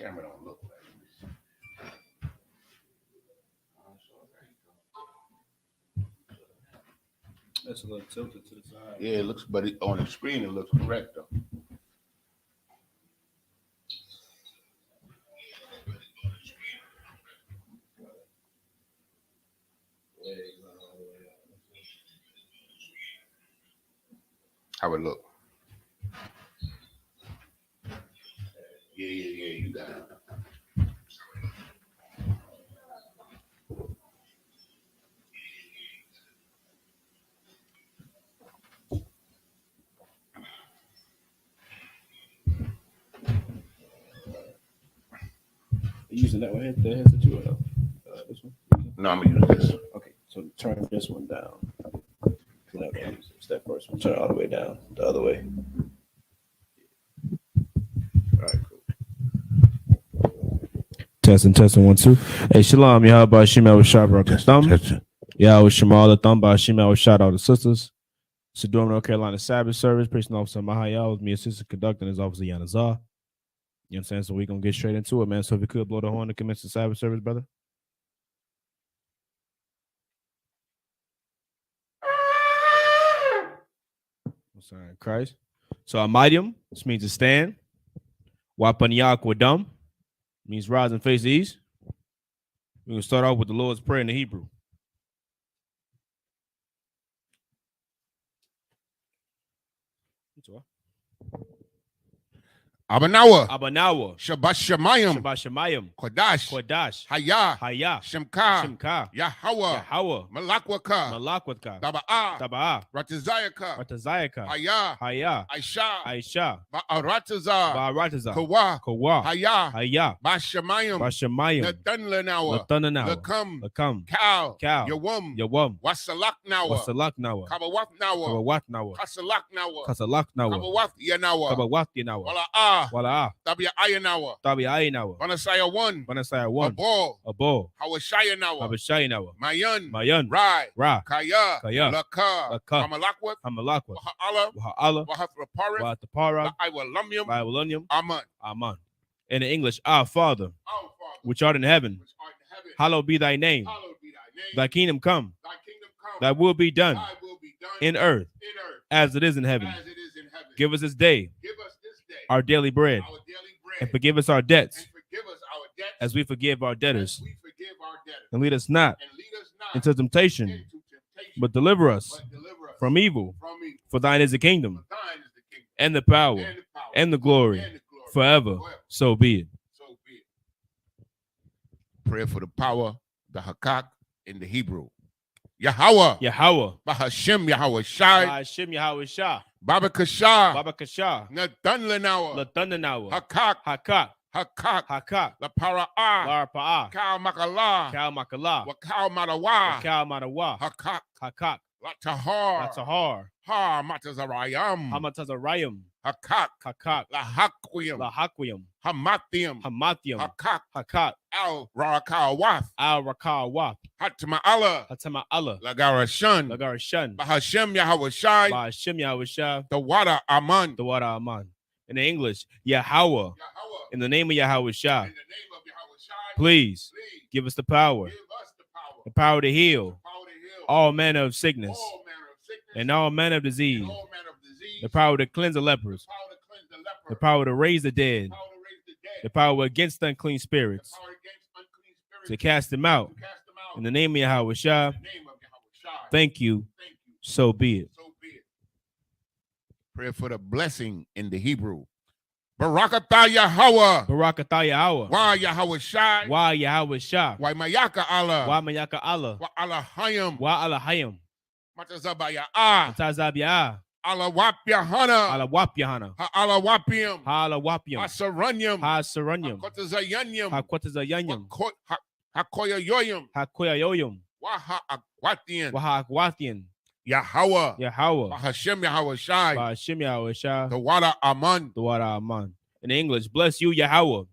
camera don't look like this. That's a little tilted to the side. Yeah, it looks, but on the screen it looks correct though. How it look? Yeah, you got it. You using that one? The headset too, or no? This one? No, I'm gonna use this. Okay, so turn this one down. It's that first one. Turn it all the way down, the other way. All right, cool. Testing, 1, 2. Hey, Shalom, Yahweh Bashim, I was shot broke the thumb. Yahweh Shemal the thumb Bashim, I was shot all the sisters. Sedum, North Carolina Sabbath service. Preaching officer Mahayah with me, assistant conducting his officer Yanazar. You know what I'm saying? So we're going to get straight into it, man. So if you could blow the horn to commence the Sabbath service, brother. Sorry, Christ. So Amidium, this means to stand. Wapanyak Wadum means rise and face the east. We're going to start off with the Lord's Prayer in the Hebrew. Abanawa, Shabbat Shemayim, Kodash, Hayah, Shemka, Yahweh, Malakwaka, Taba'ah, Ratazayaka, Hayah, Aisha, Ba'aratazah, Kawa, Hayah, Bashamayim, Natanlanawa, Lakam, Kal, Yawum, Wasalaknawa, Kabawatnawa, Kasalaknawa, Kabawat Yanawa, Wala Tabia Ayanawa, Banasaya 1, Abo, Hawashayanawa, Mayan, Rai, Kaya, Laka, Hamalakwat, Waha'ala, Wahatapara, Iwalumium, Aman. In the English, Our Father, which art in heaven, hallowed be thy name. Thy kingdom come, thy will be done in earth as it is in heaven. Give us this day our daily bread, and forgive us our debts as we forgive our debtors. And lead us not into temptation, but deliver us from evil. For thine is the kingdom, and the power, and the glory, forever. So be it. Prayer for the power, the Hakak in the Hebrew. Yahweh, Bahashim Yahweh Shai, Baba Kasha, Natanlanawa, Hakak, La Para'ah, Kal Makala, Wakal Madawa, Hakak, Latahar, Matazarayam, Hakak, Lahakwiyam, Hamathiam, Hakak, Al Rakawaf, Hatama'Allah, Lagarashan, Bahashem Yahweh Shai, the water Aman. In the English, Yahweh. In the name of Yahweh Shai. Please give us the power to heal all manner of sickness and all manner of disease, the power to cleanse the lepers, the power to raise the dead, the power against unclean spirits, to cast them out. In the name of Yahweh Shai. Thank you. So be it. Pray for the blessing in the Hebrew. Barakatah Yahweh. Why Yahweh Shai. Why Mayaka Allah. Wa Alahayim. Matazabaya. Alawap Yahanna. Alawapim. Hasaranyam. Hakwatazayanyam. Hakoyayoyim. Waha Yahweh. Bahashem Yahweh Shai. The water Aman. In English, bless you, Yahweh.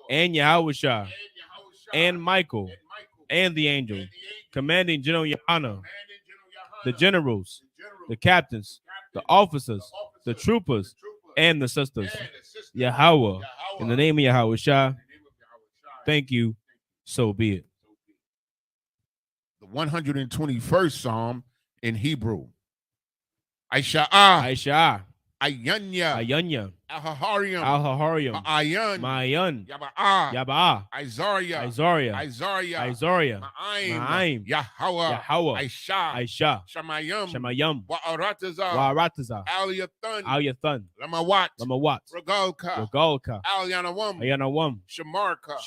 And Yahweh Shai. And Michael. And the angel. Commanding General YAHANNA. The generals. The captains. The officers. The troopers. and the sisters. Yahweh, in the name of Yahweh Shah. Thank you. So be it. The 121st Psalm in Hebrew. I.S.U.P.K. YAHANNA. Al-Haharium. Ma'ayan. Yaba'a. Isaiah. Ma'aim. Yahweh. I.S.H.A. Shamayam. Wa'arataza. Al-Yathan. Lamawat. Regalka. Al-Yanawam. Shamarka.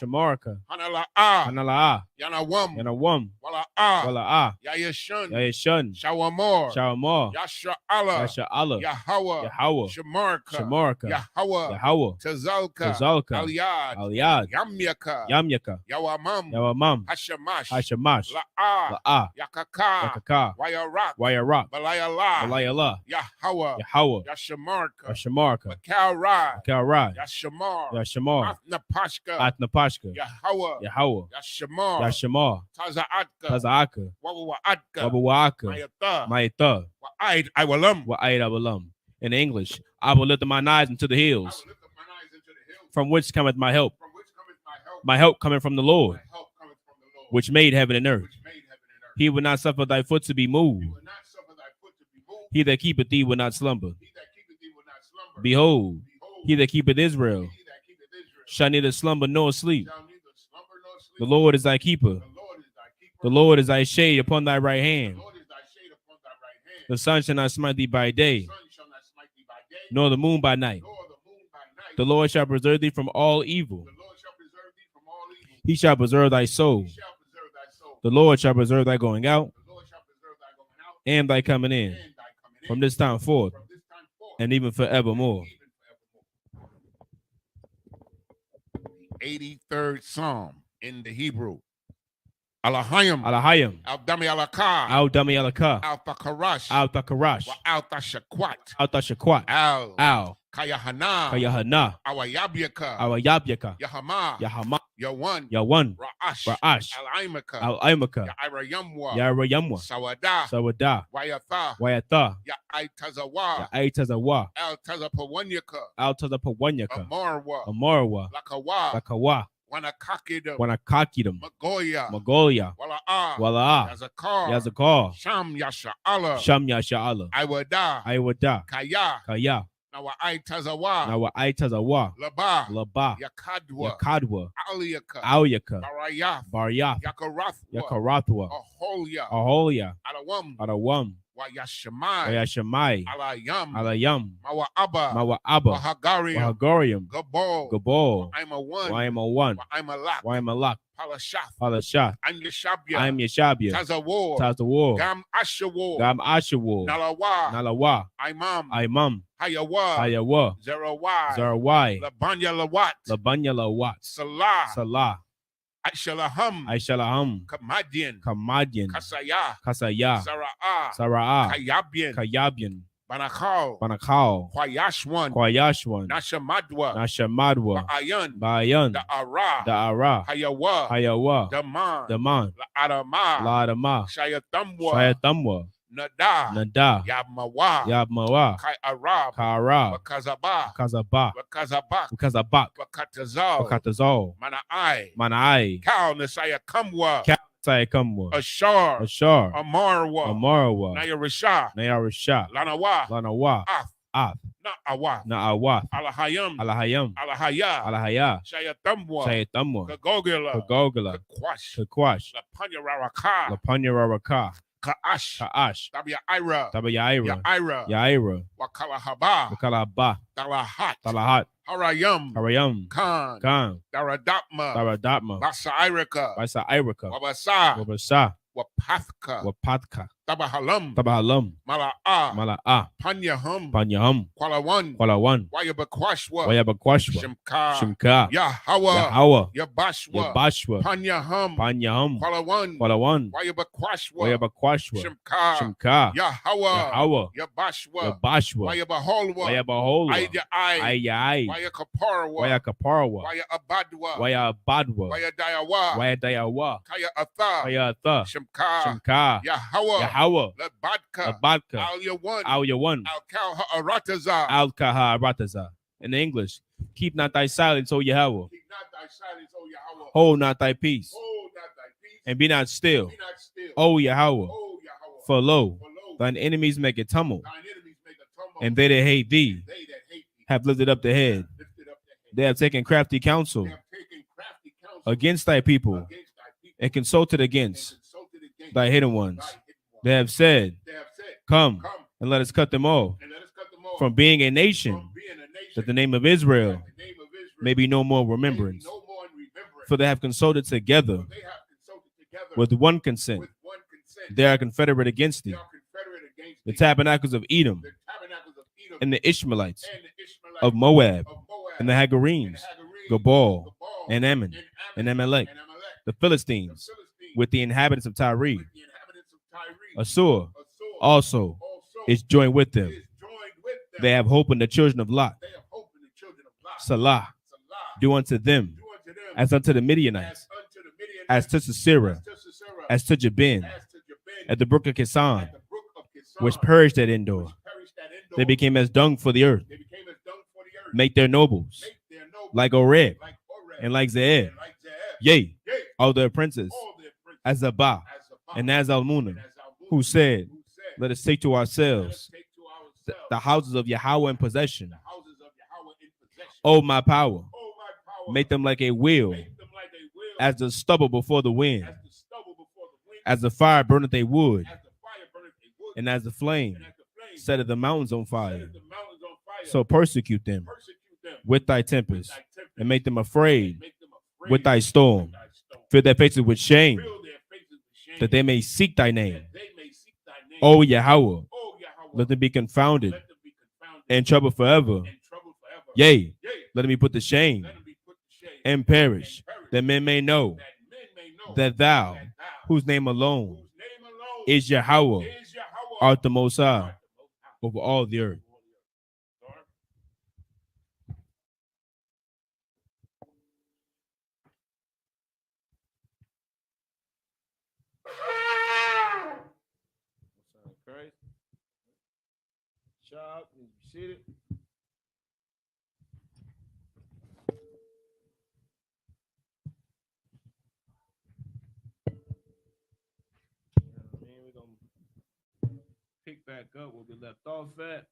Hanala'ah. Yanawam. Wala'ah. Wala'ah. Yayashun. Shawamor. Yasha'Allah. Yahweh. Shamarka. Yahweh. Tazalka. Aliyad. Yamyaka. Yawamam. Hashamash. La'ah. Yakaka. Wayarak. Balayala. Yahweh. Yashamarka. Makalrad. Yashamar. Atnapashka. Yahweh. Yashamar. Taza'aka. Wawa'aka. Mayatha. Wa'id. In English, I will lift up mine eyes into the hills, from which cometh my help. My help coming from the Lord, which made heaven and earth. He will not suffer thy foot to be moved. He that keepeth thee will not slumber. Behold, he that keepeth Israel shall neither slumber nor sleep. The Lord is thy keeper. The Lord is thy shade upon thy right hand. The sun shall not smite thee by day, nor the moon by night. The Lord shall preserve thee from all evil. He shall preserve thy soul. The Lord shall preserve thy going out and thy coming in from this time forth and even forevermore. 83rd Psalm in the Hebrew. Alahayim. Al-Dami Alaka. Al-Dami Alaka. Al-Takarash. Al-Takarash. Al-Tashakwat. Al-Tashakwat. Al. Kayahanna. Awayabiyaka. Yahama. Yawan. Ra'ash. Al-Aimaka. Yairayamwa. Sawada. Wayatha. Ya'aitazawa. Al-Tazapawanyaka. Amarwa. Lakawa. Wanakakidam. Magoya. Wala'ah. Yazakar. Sham Yasha'Allah. Iwada. Kaya. Nawa'aitazawa. Laba. Yakadwa. Aliyaka. Auyaka. Baryath. Yakarathwa. Aholia. Adawam. Wayashamai. Alayam. Mawa'aba. Wahagarium. Gabal. Waimawan. Waimalak. Palashath. I'm Yeshabia. Tazawar. Gam Ashawar. Nalawa. Imam. Hayawa. Zerawai. Labanya Lawat. Salah. Aishalaham. Kamadian. Kasaya. Sara'ah. Kayabian. Banakal. Kwayashwan. Nashamadwa. Bayan. Da'ara. Hayawa. Daman. La'adama. Shayatamwa. Nada. Yabmawa. Ka'arab. Kazabak. Wakatazal. Mana'ai. Kal Nasaya Kamwa. Ashar. Amarwa. Nayarishah. Lanawa. Af. Na'awa. Alahayam. Alahaya. Shayatamwa. Kagogila. Kakwash. Lapanyararaka. Ka'ash. Tabiyaira. Wakalaba. Talahat. Harayam. Khan. Daradapma. Basairika. Wabasa. Wapathka. Tabahalam. Mala'ah. Panyahum. Kwalawan. Wayabakwashwa. Shimka. Yahweh. Yabashwa. Panyahum. Kwalawan. Wayabakwashwa. Shimka. Yahweh. Yabashwa. Wayabaholwa. Ayai. Wayakaparwa. Wayabadwa. Wayadayawa. Kaya Atha. Shamka, Yahweh, Labadka, Al Yawan, Al Kaha. In the English, keep not thy silence, O Yahweh. Hold not thy peace. And be not still, O Yahweh. For lo, thine enemies make a tumult, and they that hate thee have lifted up the head. They have taken crafty counsel against thy people, and consulted against thy hidden ones. They have said, come, and let us cut them off from being a nation, that the name of Israel may be no more remembrance. For they have consulted together with one consent. They are confederate against thee. The tabernacles of Edom, and the Ishmaelites of Moab, and the Hagarenes, Gabal, and Ammon, and Amalek, the Philistines, with the inhabitants of Tyre. Assur also is joined with them. They have hope in the children of Lot. Salah, do unto them as unto the Midianites, as to Sisera, as to Jabin, at the brook of Kison, which perished at Endor. They became as dung for the earth. Make their nobles like Oreb and like Zeeb. Yea, all their princes, as Zabah and as Almunah, who said, let us take to ourselves the houses of Yahweh in possession. O my power, make them like a wheel, as the stubble before the wind, as the fire burneth a wood, and as the flame setteth the mountains on fire. So persecute them with thy tempest, and make them afraid with thy storm. Fill their faces with shame, that they may seek thy name. O Yahweh, let them be confounded and troubled forever. Yea, let them be put to shame and perish, that men may know that thou, whose name alone is Yahweh, art the Most High over all the earth. Shop, you seated. We're gonna pick back up where we left off at.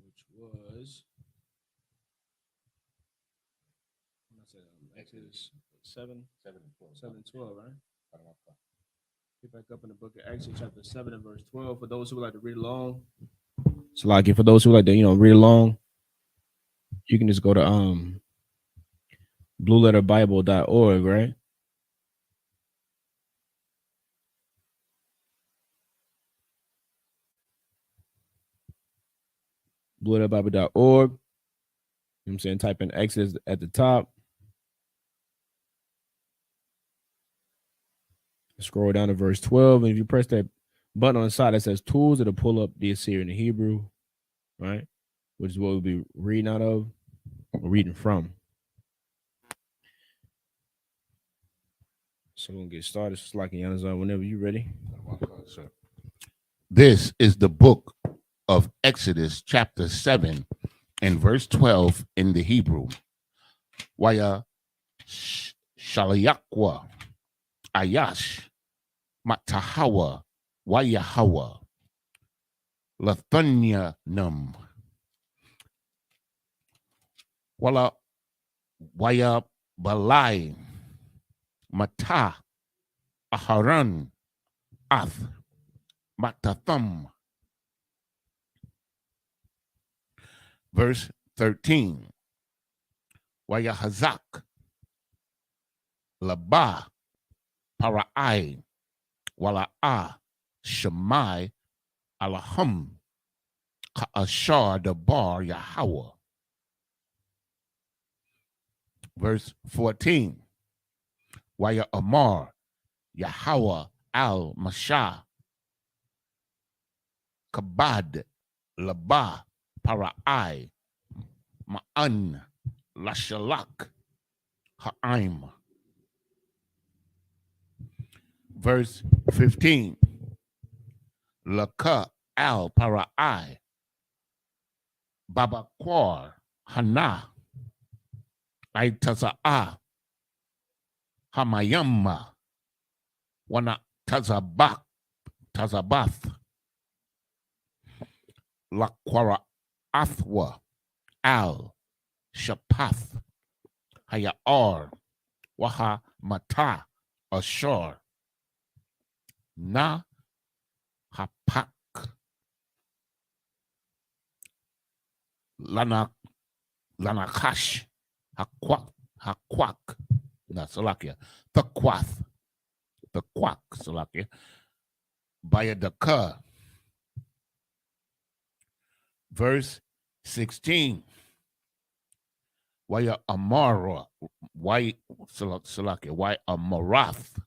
Which was Exodus 7 and 12, right? Pick back up in the book of Exodus, chapter 7 and verse 12. For those who would like to read along, so like for those who like to read along, you can just go to blueletterbible.org, right? blueletterbible.org. You know what I'm saying? Type in Exodus at the top. Scroll down to verse 12, and if you press that button on the side that says tools, it'll pull up the Assyrian and Hebrew, right? Which is what we'll be reading out of, or reading from. So we're going to get started. Just like Yanazar, whenever you're ready. This is the book of Exodus, chapter 7, and verse 12 in the Hebrew. YAHANNA, Ayash, Matahawa, Wayahawa, Lathanyanum, Wala Waya Balai, Mata, Aharan, Ath, Matatham. Verse 13. Wayahazak, Labah, Parai, Wala'a, Shemai, Alahum, Ka'ashar Dabar Yahweh. Verse 14. Waya Amar, Yahweh al Mashah, Kabad, Labah, parai ma'an lashalak ha'aim. Verse 15. Laka al parai babakwar hana aitaza'a hamayamma wana tazabath lakwara athwa al shapath hayar waha mata ashar na hapak lanakash hakwak na salakia the quack salakia bayadaka. Verse 16. Waya amara why salakia why amarath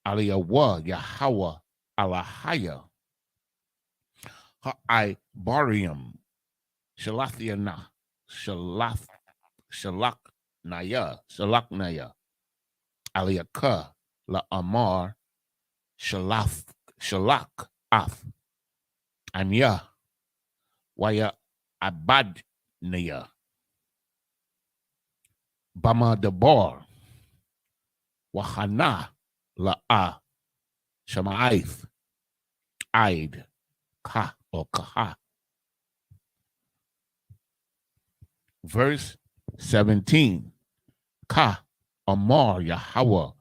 aliyawa Yahweh alahaya I barium shalathiana shalaknaya aliyaka la amar shalak ath anya waya abadnaya bama debar wahana la shama'ith aid ka or kaha. Verse 17. Ka amar Yahweh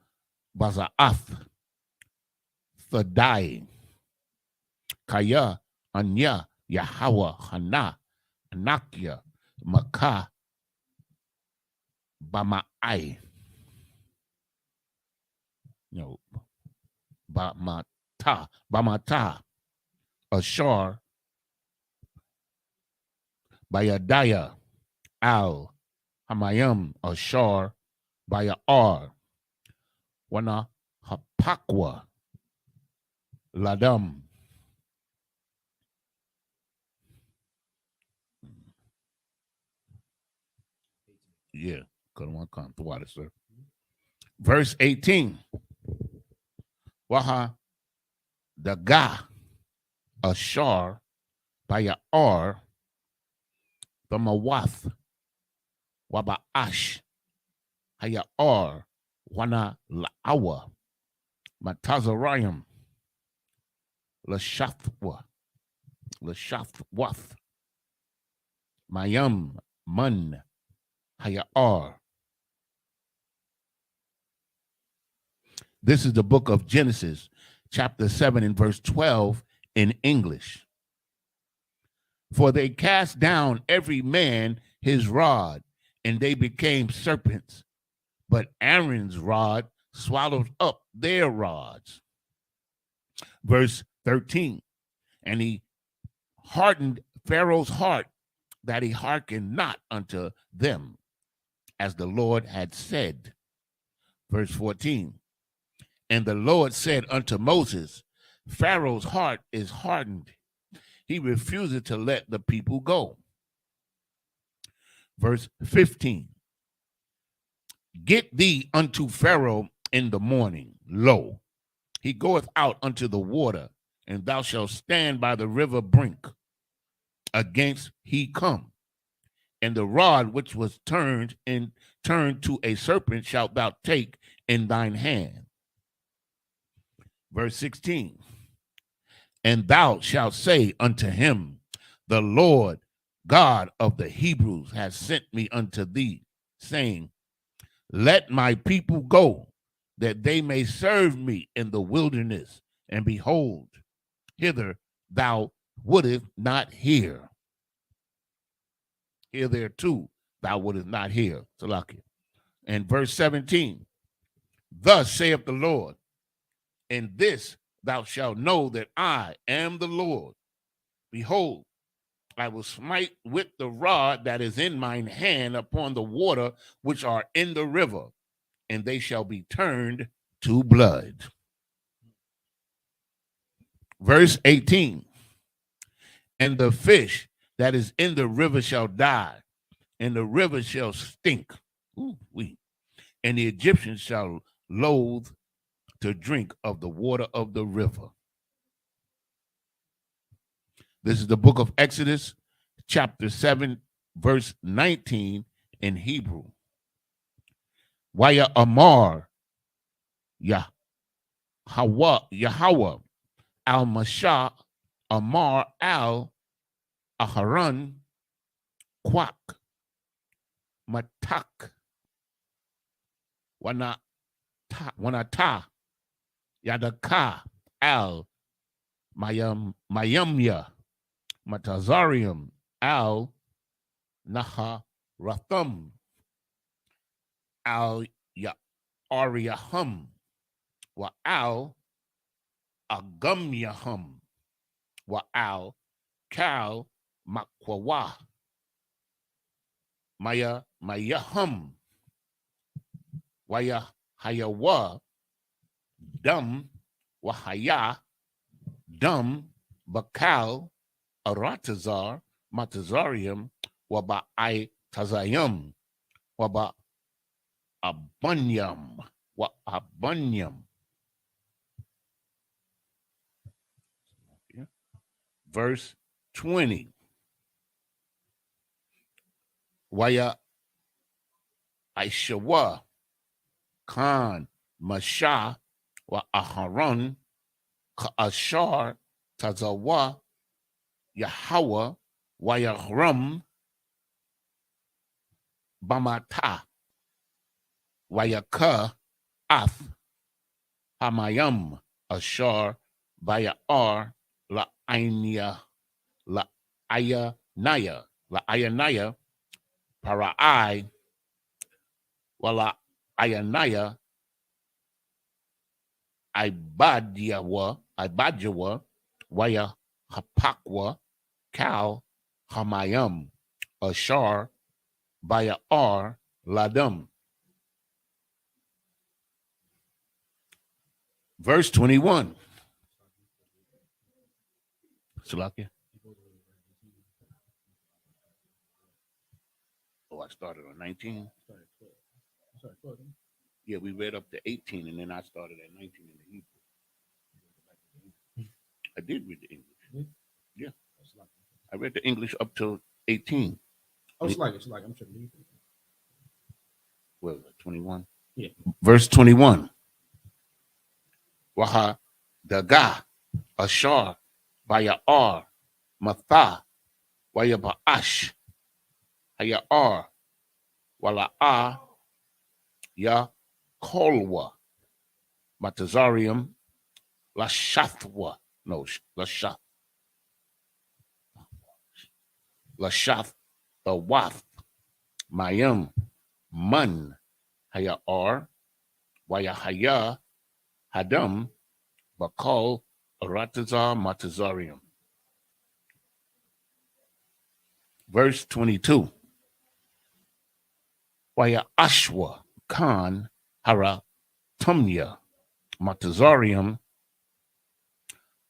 baza'ath thadai kaya anya Yahweh hana anakia maka bama'ai. No, bamata ashar bayadaya al hamayam ashar bayar wana hapakwa ladam. Yeah, couldn't want to come to water, sir. Verse 18. Waha daga ashar bayar bamawath waba'ash hayar wana la'awa matazarayim l'shathwath mayam mun hayar. This is the book of Genesis, chapter 7 and verse 12 in English. For they cast down every man his rod, and they became serpents. But Aaron's rod swallowed up their rods. Verse 13. And he hardened Pharaoh's heart, that he hearkened not unto them, as the Lord had said. Verse 14. And the Lord said unto Moses, Pharaoh's heart is hardened. He refuses to let the people go. Verse 15. Get thee unto Pharaoh in the morning. Lo, he goeth out unto the water, and thou shalt stand by the river brink against he come. And the rod which was turned to a serpent shalt thou take in thine hand. Verse 16. And thou shalt say unto him, the Lord God of the Hebrews has sent me unto thee, saying, let my people go, that they may serve me in the wilderness. And behold, hither thou wouldest not hear. Hitherto thou wouldest not hear. Salakia. And verse 17. Thus saith the Lord, in this thou shalt know that I am the Lord. Behold, I will smite with the rod that is in mine hand upon the water which are in the river, and they shall be turned to blood. Verse 18. And the fish that is in the river shall die, and the river shall stink. And the Egyptians shall loathe to drink of the water of the river. This is the book of Exodus, chapter 7, verse 19 in Hebrew. Waya Amar Yahweh al-Mashah Amar al-Aharon Kwak Matak Wanata Yadaka al Mayamya Matazarium al Naharatham al Ya'ariyahum wa al Agumyahum wa al Kal Makwawa Mayahum Waya Hayawa Dum Wahaya Dum Bakal Aratazar Matazarium Waba I Tazayum Waba Abunyam Wa Abunyam. Verse 20. Waya I.S.U.P.K Khan Masha wa Aharon Ka'ashar Tazawa Yahweh Wayahram Bamata Wayaka Ath Hamayam Ashar Bayar La Ainia La Ayanaya Parai Wala Ayanaya Ibadjawa Waya Hapakwa Kal Hamayam Ashar Bayar Ladam. Verse 21. Salakia. Oh, I started on 19. Yeah, we read up to 18, and then I started at 19 in the Hebrew. I did read the English. Yeah. I read the English up to 18. Oh, it's like I'm sure. What was it, 21? Yeah. Verse 21. Waha Daga Ashar Bayar Matha Waya Ba'ash Hayar Wala'a Ya Kolwa Matazarium Lashathwa. No, Lashath. Lashath the Wath Mayam Mun Hayar Wayahaya Hadam Bakal Aratazar Matazarium. Verse 22. Waya Ashwa Khan Hara Tumya Matazarium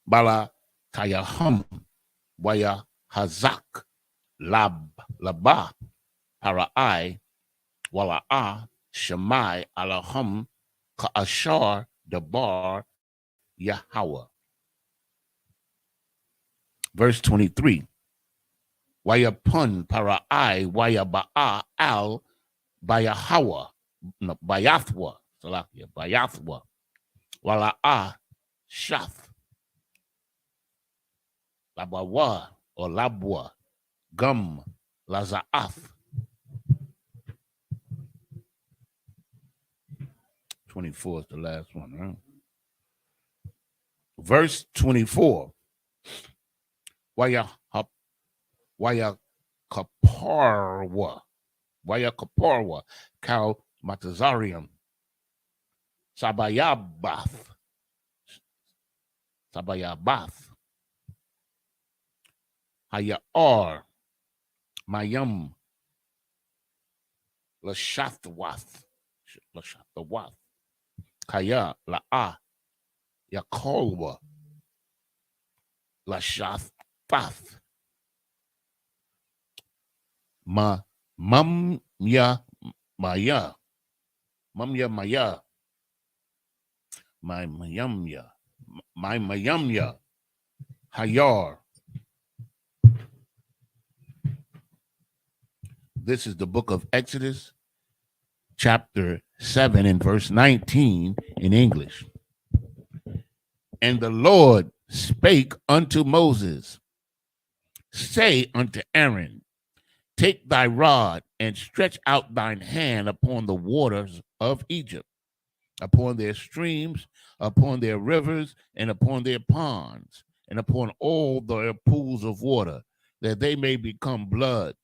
Bala Tayahum Waya Hazak Labba Parai Wala'a Shemai Alahum Ka'ashar Dabar Yahweh. Verse 23. Waya Pun Parai Waya Ba'a Al Bayahawa Bayathwa Salakia Bayathwa Wala'a Shath Labawa or Labwa Gum Laza'ath. 24 is the last one, right? Verse 24. Waya Kaparwa Kal Matazarium Sabayabath Hayar Mayam Lashathwath Kaya La'a Yakolwa Lashathpath Mumya Maya. Mumya Maya. My Mayumya. My Mayumya. Hayar. This is the book of Exodus, chapter 7 and verse 19 in English. And the Lord spake unto Moses, say unto Aaron, take thy rod and stretch out thine hand upon the waters of Egypt, upon their streams, upon their rivers, and upon their ponds, and upon all their pools of water, that they may become blood,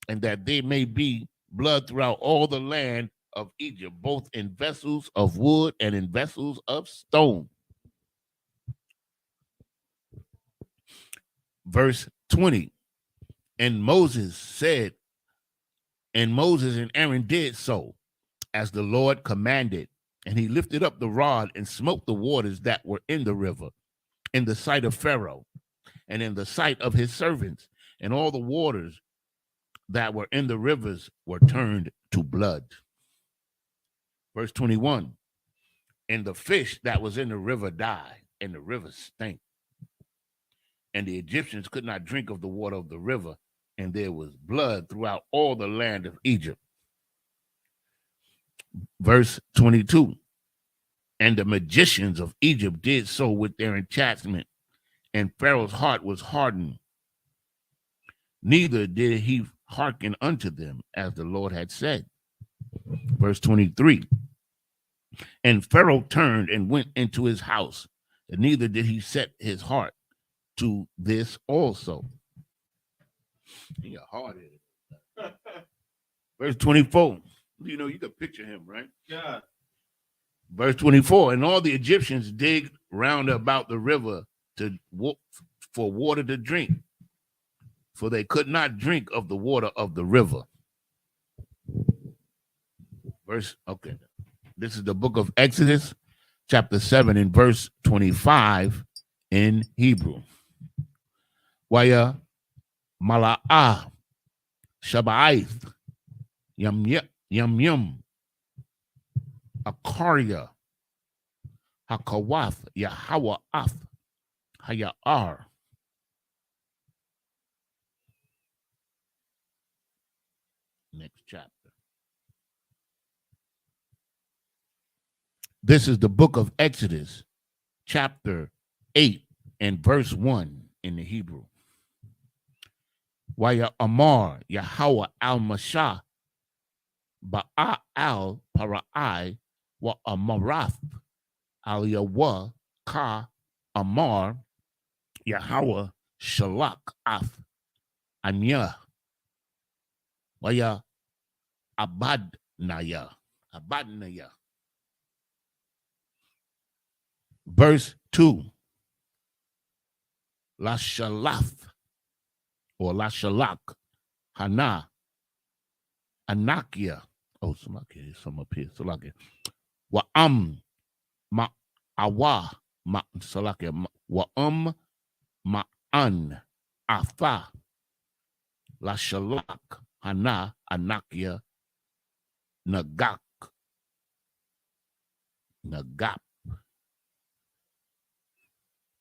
and that they may be blood throughout all the land of Egypt, both in vessels of wood and in vessels of stone. Verse 20, and Moses and Aaron did so, as the Lord commanded, and he lifted up the rod and smote the waters that were in the river, in the sight of Pharaoh, and in the sight of his servants, and all the waters that were in the rivers were turned to blood. Verse 21, and the fish that was in the river died, and the river stank. And the Egyptians could not drink of the water of the river, and there was blood throughout all the land of Egypt. Verse 22, and the magicians of Egypt did so with their enchantment, and Pharaoh's heart was hardened. Neither did he hearken unto them, as the Lord had said. Verse 23, and Pharaoh turned and went into his house, and neither did he set his heart to this also. You're hard-headed. Verse 24, you know, you can picture him, right? Yeah. Verse 24, and all the Egyptians digged round about the river for water to drink, for they could not drink of the water of the river. This is the book of Exodus, chapter 7 and verse 25 in Hebrew. Waya mala'ah shabaith yum akaria hakawath Yahweh af hayar. Next chapter. This is the book of Exodus, chapter 8 and verse 1 in the Hebrew. Waya Amar Yahweh al-Mashah Ba'a al-Parai wa Amarath al-Yahweh ka Amar Yahweh Shalak af Anya Waya Abadnaya. Verse 2, La Shalath or La Shalak Hana Anakia. Oh, some up here. Salakia. Wa ma awa ma salakia. Wa ma an afa La Shalak Hana Anakia Nagap.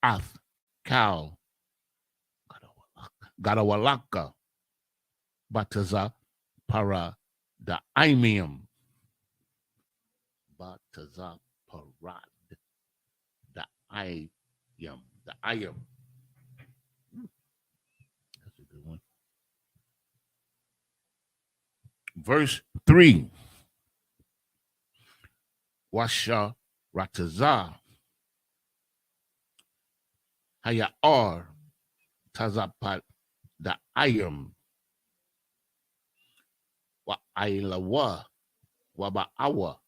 Af Kal Gadawalaka Bataza Para the Imium Bataza Parad the Ayam. That's a good one. Verse 3, Washa Rataza Hayar Tazapat the Ayam Wa Ailawa Waba'awa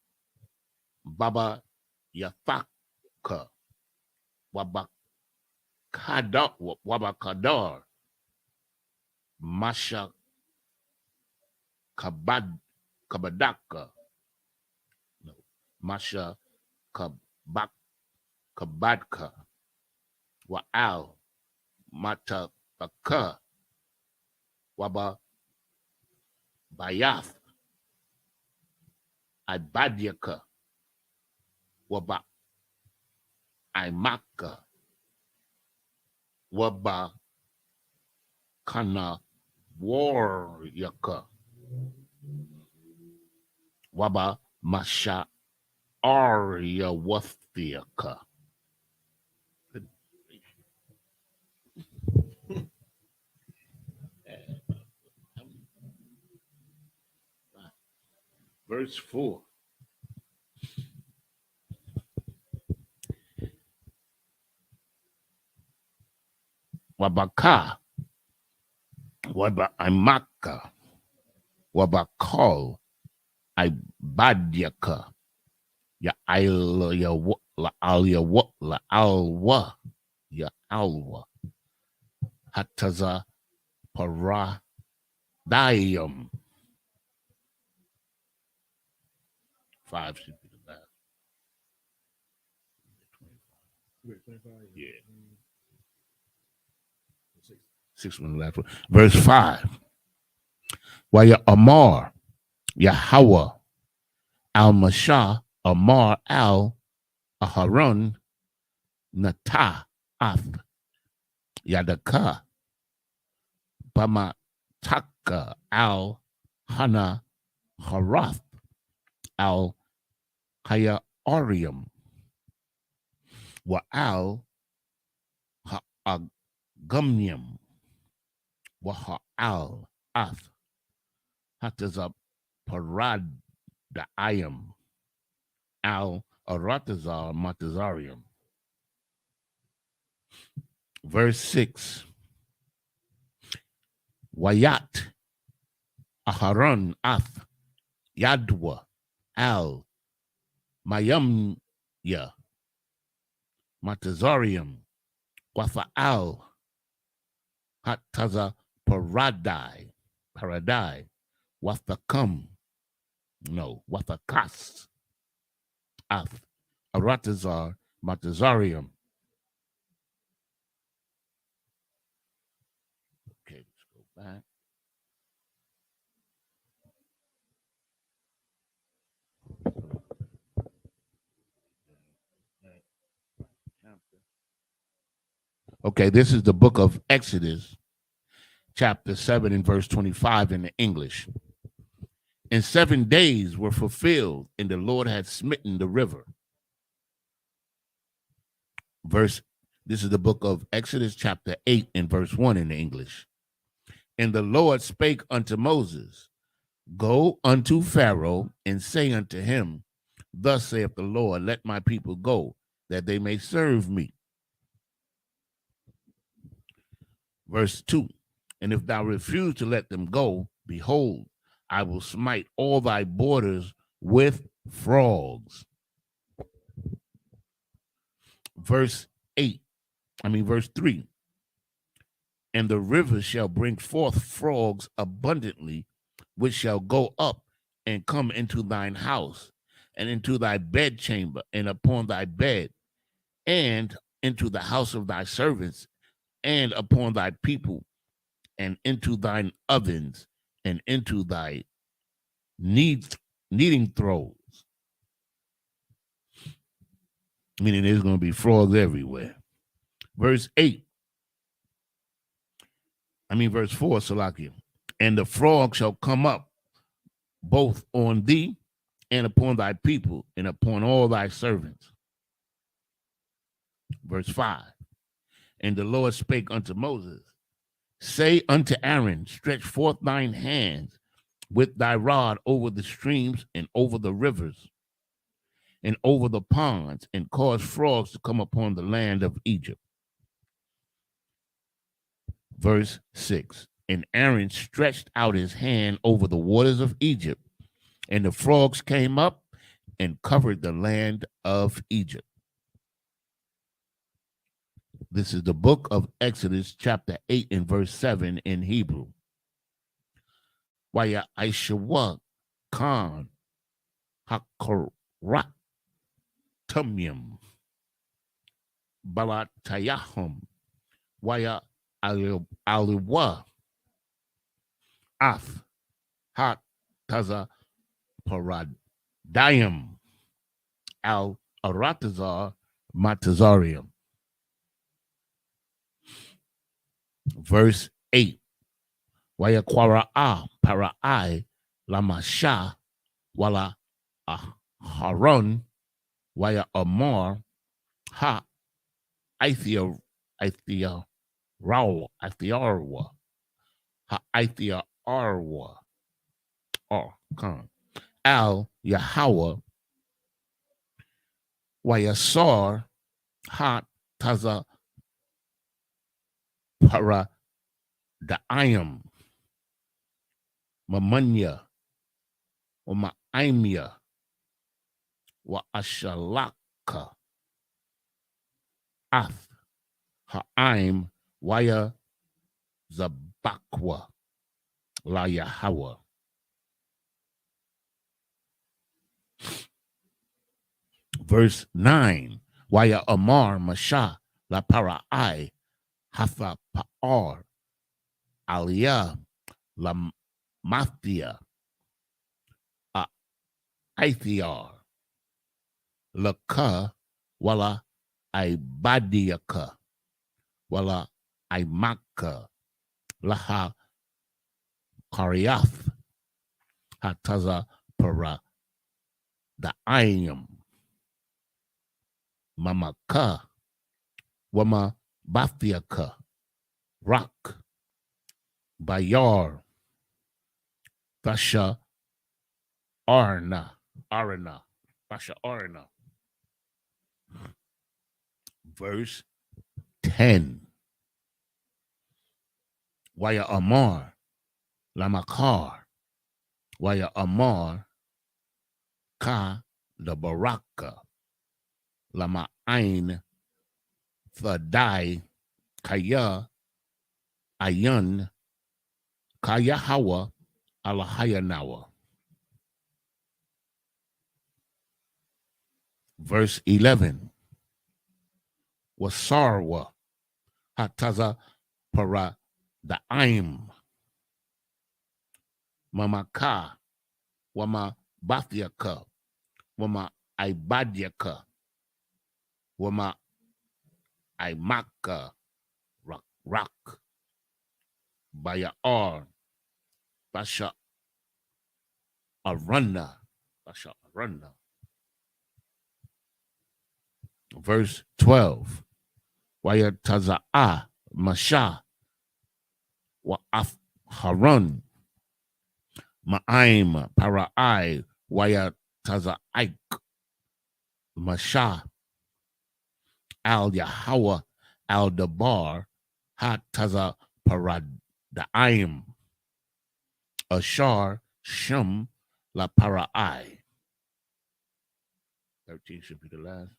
Baba Yafaka Wabakadar Masha Kabadaka Masha Kabadka Wa'al Matapaka Waba Bayath, Ibadiaka, Waba Imaka, Waba Kana Waryaka, Waba Masha Arya Wathiaka. Verse 4. Wabaka, Waba Imaka, Wabakal, Ibadiaka, Ya Al Ya La Al Ya La Alwa, Ya Alwa, Hataza Paradayam. 5 should be the last. Yeah. 6 one, the last one. Verse 5. Waya Amar, Yahweh, Al Mashah, Amar Al Aharon, Nata Ath, Yadaka, Bamataka Al Hana Harath, Al Hayarium, Wa Al Ha'agumnium, Wa Ha'al Ath, Hatazab Paradayam, Al Aratazar Matazarium. Verse 6. Wayat Aharon Ath Yadwa Al Mayamya Matazarium Wafaal Hataza Paradai Wathakam Wathakas Ath Aratazar Matazarium. Okay, let's go back. Okay, this is the book of Exodus, chapter 7 and verse 25 in the English. And 7 days were fulfilled, and the Lord had smitten the river. This is the book of Exodus, chapter 8 and verse 1 in the English. And the Lord spake unto Moses, Go unto Pharaoh, and say unto him, Thus saith the Lord, Let my people go, that they may serve me. Verse 2, And if thou refuse to let them go, behold, I will smite all thy borders with frogs. Verse 3, And the rivers shall bring forth frogs abundantly, which shall go up and come into thine house, and into thy bedchamber, and upon thy bed, and into the house of thy servants, and upon thy people, and into thine ovens, and into thy kneading throws. Meaning there's going to be frogs everywhere. Verse 4, Salakia. And the frog shall come up both on thee and upon thy people and upon all thy servants. Verse 5. And the Lord spake unto Moses, Say unto Aaron, Stretch forth thine hands with thy rod over the streams and over the rivers and over the ponds, and cause frogs to come upon the land of Egypt. Verse 6. And Aaron stretched out his hand over the waters of Egypt, and the frogs came up and covered the land of Egypt. This is the book of Exodus, chapter 8 and verse 7 in Hebrew. Waya I.S.U.P.K Hakoratumyum Balatayahum Waya Aliwa Ath Ha Taza Paradayim Al Aratazar Matazarium. Verse 8. Wayakwara Parai Lamasha Wala Haron Waya Amar Ha Ithia Raw Ithiarwa Ha Ithiarwa or come Al Yahweh Wayasar Ha Taza Para Daayam Mamunya wa Ma'imia wa Ashalaka Ath Ha'im Waya Zabakwa La Yahweh. Verse 9. Waya Amar Masha La Para'ai Hatha Pa'ar Aliyah La Mathia Aithiar Laka Wala Ibadiaka Wala Imaka Laha Kariath Hataza Para Daayam Mamaka Wama Bathiaka Rock Bayar Basha Arna Basha Arna. Verse 10. Waya Amar Lamakar Waya Amar Ka the Baraka Lama Ain Thadai Kaya Ayun Kaya Hawa Alahayanawa. Verse 11. Wasarwa Hataza Para Daim Mamaka Wama Bathiaka Wama Ibadiaka Wama Imaka Rock Bayar Basha Arana. Verse 12. Waya Taza'a Masha Wa Af Harun Ma'aim Para'ai Waya Taza'ik Masha Al Yahweh Al Dabar Ha Taza Paradaim Ashar Shem La Para'ai. 13 should be the last.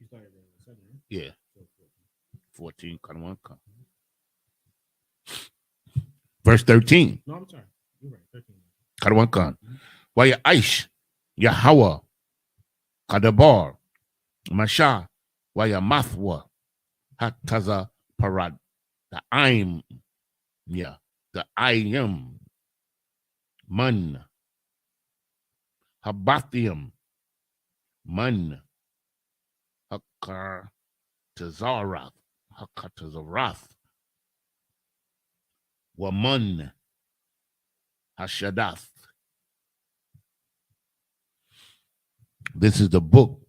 You started at 7, right? Yeah. 14. Verse 13. No, I'm sorry. You're right. 13. Karawankan. Waya Aish Yahweh Kadabar Masha Waya Mathwa Hataza Parad the Aim. Yeah. The Ayam Man Habathium Man Hakar Tazarath Waman Hashadath. This is the book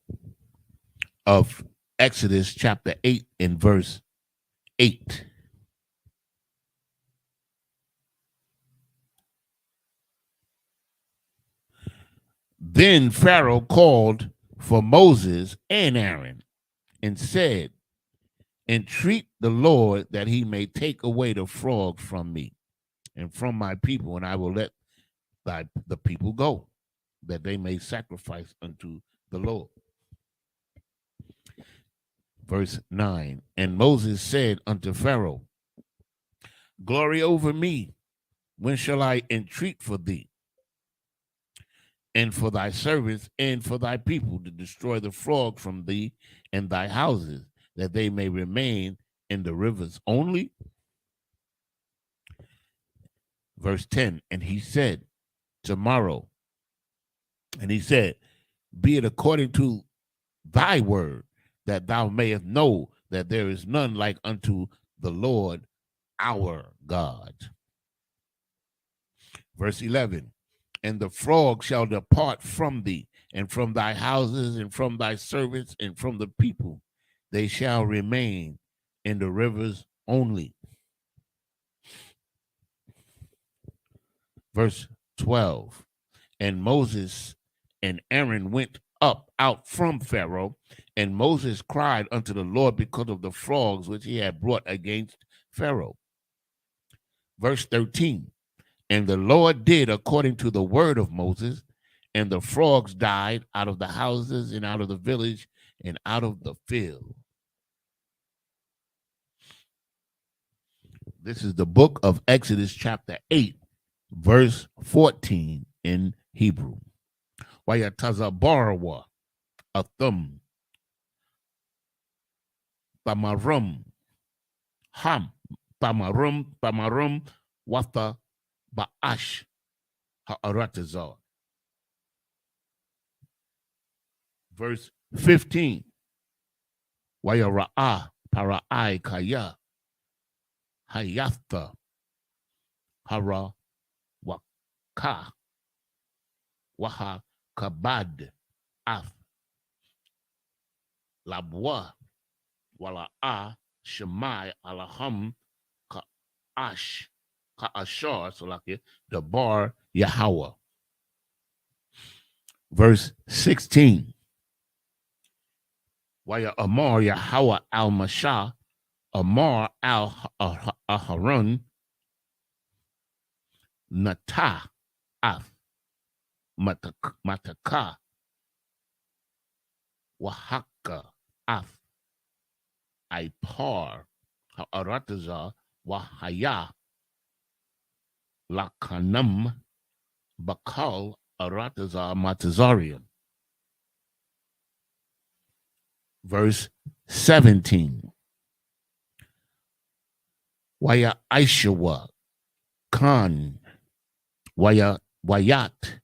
of Exodus chapter 8 and verse 8. Then Pharaoh called for Moses and Aaron and said, entreat the Lord that he may take away the frog from me and from my people, and I will let the people go, that they may sacrifice unto the Lord. Verse 9. And Moses said unto Pharaoh, glory over me, when shall I entreat for thee and for thy servants and for thy people to destroy the frog from thee and thy houses, that they may remain in the rivers only? Verse 10, and he said, tomorrow, and he said, be it according to thy word, that thou mayest know that there is none like unto the Lord our God. Verse 11, and the frog shall depart from thee, and from thy houses, and from thy servants, and from the people. They shall remain in the rivers only. Verse 12, and Moses and Aaron went up out from Pharaoh, and Moses cried unto the Lord because of the frogs which he had brought against Pharaoh. Verse 13, and the Lord did according to the word of Moses, and the frogs died out of the houses and out of the village and out of the field. This is the book of Exodus chapter 8, verse 14 in Hebrew. Wayatazabarwa athum bamarum ham bamarum watha ba'ash ha'aratazar. Verse 15. Wayara'a para'ai kaya hayatha hara waka waha kabad af labwa wala'a shemai alaham ka'ash ka'ashar, so like the bar Yahweh. Verse 16. Waya Amar Yahweh al-Mashah, Amar al-Aharon, Nata af mataka wahaka af ipar ha'arataza wahaya lakanam bakal arataza matazarium. Verse 17. Waya I.S.U.P.K Khan Wayat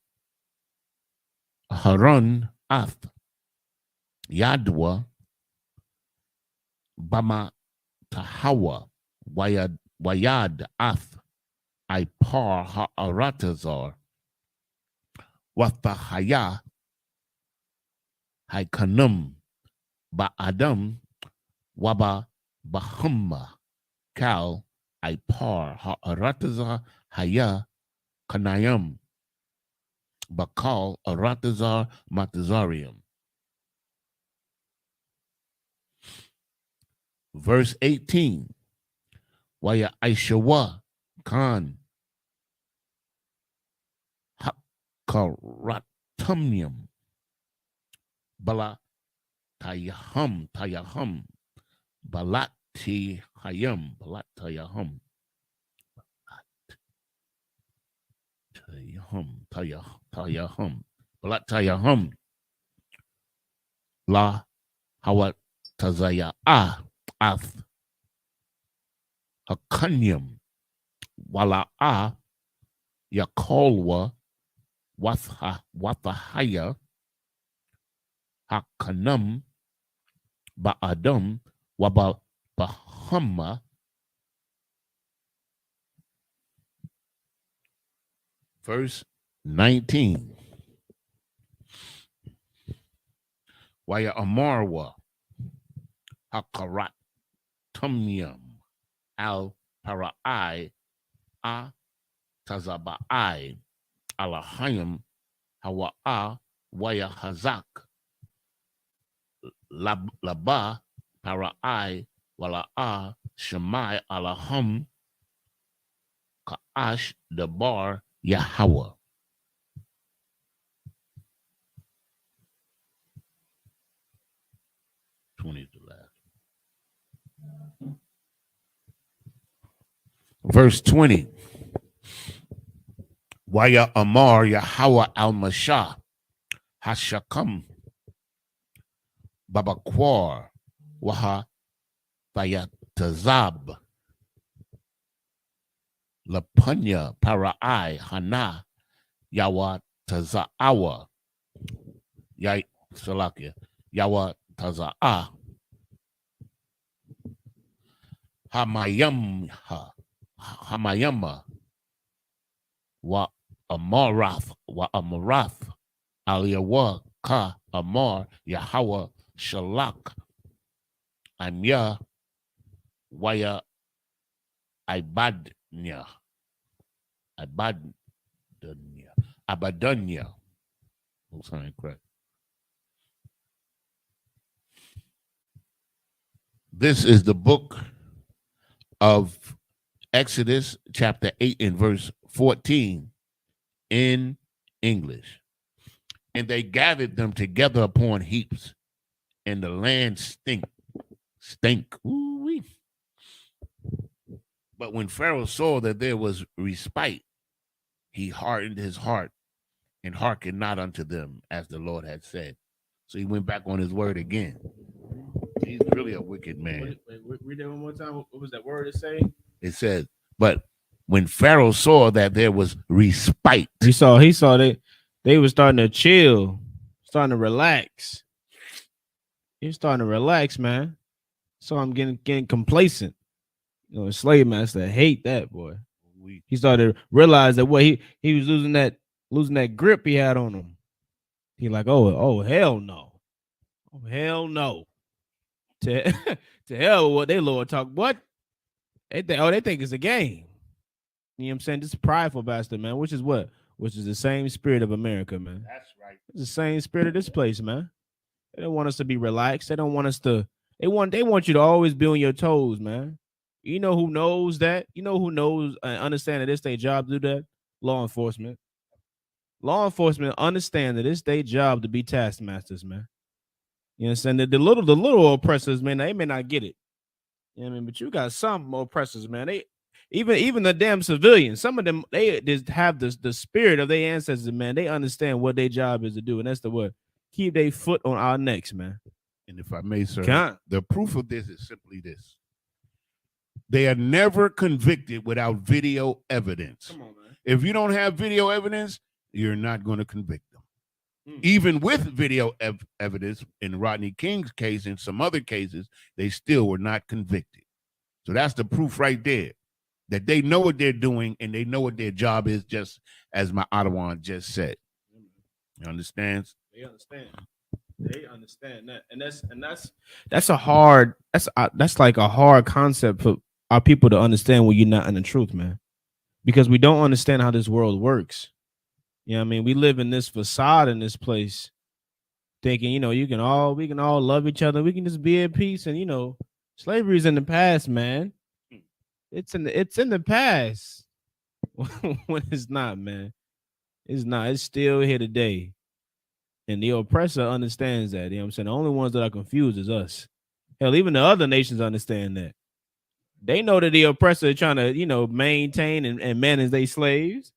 Haran Ath Yadwa Bama Tahawa Wayad Ath Ipar Ha'aratazar Wathahaya Haikanum Ba'adam Waba Bahumma Kal Ipar Ha'aratazar Haya Kanayam Bakal Aratazar Matazarium. Verse 18. Waya I.S.U.P.K Khan Hakaratumnium Bala Tayahum Balati Hayam Balatayahum Tayahum Balatayahum La Hawatazaya Ath Hakanyum Wala'a Yakolwa Wathahaya Hakanum Ba'adam Waba Bahama. Verse 19. Waya Amarwa Hakarat Tumyam Al Para'ai A Tazaba'ai Alahayim Hawa'a Waya Hazak Laba Para'ai Wala'a Shemai Alahum Ka'ash Debar Yahweh. Verse 20. Waya Amar Yahweh al-Mashah Hashakam Babakwar Waha Bayatazab Lapunya Parai Hana Yawa Tazaawa Yai Salakia Yawa Tazaa Hamayama Wa Amarath Aliyawa Ka Amar Yahweh Shalak Anya Waya Abadanya. Oh, sorry, correct. This is the book of Exodus, chapter 8 and verse 14 in English. And they gathered them together upon heaps, and the land stink. Ooh-wee. But when Pharaoh saw that there was respite, he hardened his heart and hearkened not unto them, as the Lord had said. So he went back on his word again. He's really a wicked man. Read that one more time. What was that word it say? It said, but when Pharaoh saw that there was respite, he saw they were starting to chill, starting to relax. He was starting to relax, man. So I'm getting complacent. You know, a slave master hate that, boy. He started to realize that what he was losing that grip he had on him. He like, oh hell no. Oh hell no. To hell with what they Lord talk. What? They think it's a game. You know what I'm saying? This is prideful bastard, man. Which is what? Which is the same spirit of America, man. That's right. It's the same spirit of this place, man. They don't want us to be relaxed. They don't want us to. They want you to always be on your toes, man. You know who knows that? You know who knows and understand that it's their job to do that? Law enforcement. Law enforcement understand that it's their job to be taskmasters, man. You know what I'm saying? The little oppressors, man, they may not get it. You know what I mean? But you got some oppressors, man. They even the damn civilians, some of them, they just have the spirit of their ancestors, man. They understand what their job is to do, and that's the what? Keep their foot on our necks, man. And if I may, sir, the proof of this is simply this. They are never convicted without video evidence. Come on, man. If you don't have video evidence, you're not going to convict them. Even with video evidence in Rodney King's case and some other cases, they still were not convicted. So that's the proof right there that they know what they're doing and they know what their job is, just as my Ottawa just said. You understand? They understand. They understand that, and that's like a hard concept for our people to understand when you're not in the truth, man, because we don't understand how this world works. You know what I mean? We live in this facade in this place, thinking, you know, we can all love each other. We can just be at peace. And, slavery's in the past, man. It's in the past. When it's not, man. It's not. It's still here today. And the oppressor understands that. You know what I'm saying? The only ones that are confused is us. Hell, even the other nations understand that. They know that the oppressor is trying to, maintain and manage their slaves.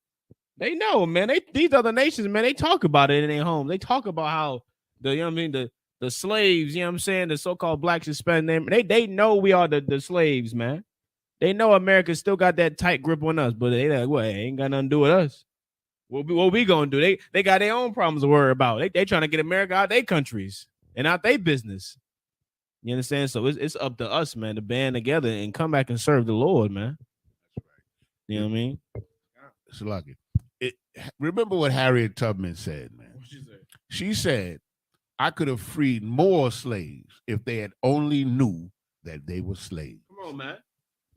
They know, man. These other nations, man, they talk about it in their homes. They talk about how the slaves, the so-called blacks, Hispanic, they know we are the slaves, man. They know America still got that tight grip on us, but they like, well, it ain't got nothing to do with us. What we gonna do? They got their own problems to worry about. They trying to get America out their countries and out their business. You understand? So it's up to us, man, to band together and come back and serve the Lord, man. That's right. You know what I mean? It's like it. Remember what Harriet Tubman said, man. What she said? She said, I could have freed more slaves if they had only knew that they were slaves. Come on, man.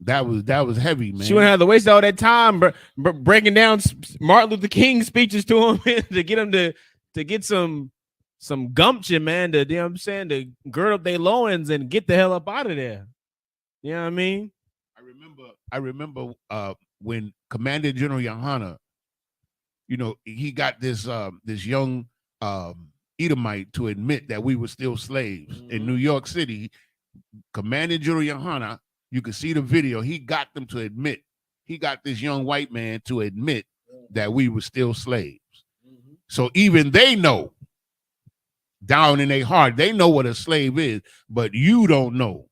That was heavy, man. She wouldn't have to waste all that time breaking down Martin Luther King speeches to him to get him to get some gumption, man, to, you know what I'm saying, to gird up their loins and get the hell up out of there. You know what I mean? I remember when Commander General YAHANNA, he got this young Edomite to admit that we were still slaves in New York City. Commander General YAHANNA, you can see the video. He got them to admit. He got this young white man to admit that we were still slaves. So even they know down in their heart, they know what a slave is, but you don't know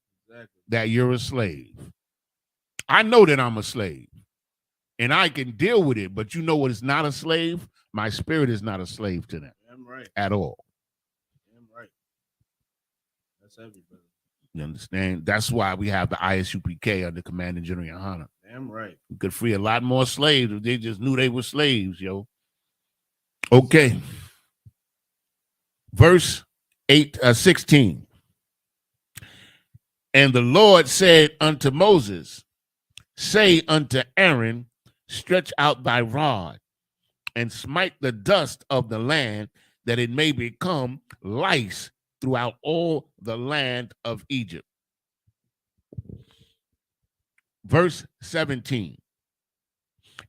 that you're a slave. I know that I'm a slave. and I can deal with it. But you know what is not a slave? My spirit is not a slave to them. Damn right. At all. Damn right. That's everybody. You understand? That's why we have the I.S.U.P.K under Commanding General YAHANNA. Damn right. We could free a lot more slaves if they just knew they were slaves, yo. Okay. Verse 16. And the Lord said unto Moses, say unto Aaron, stretch out thy rod and smite the dust of the land, that it may become lice throughout all the land of Egypt. Verse 17.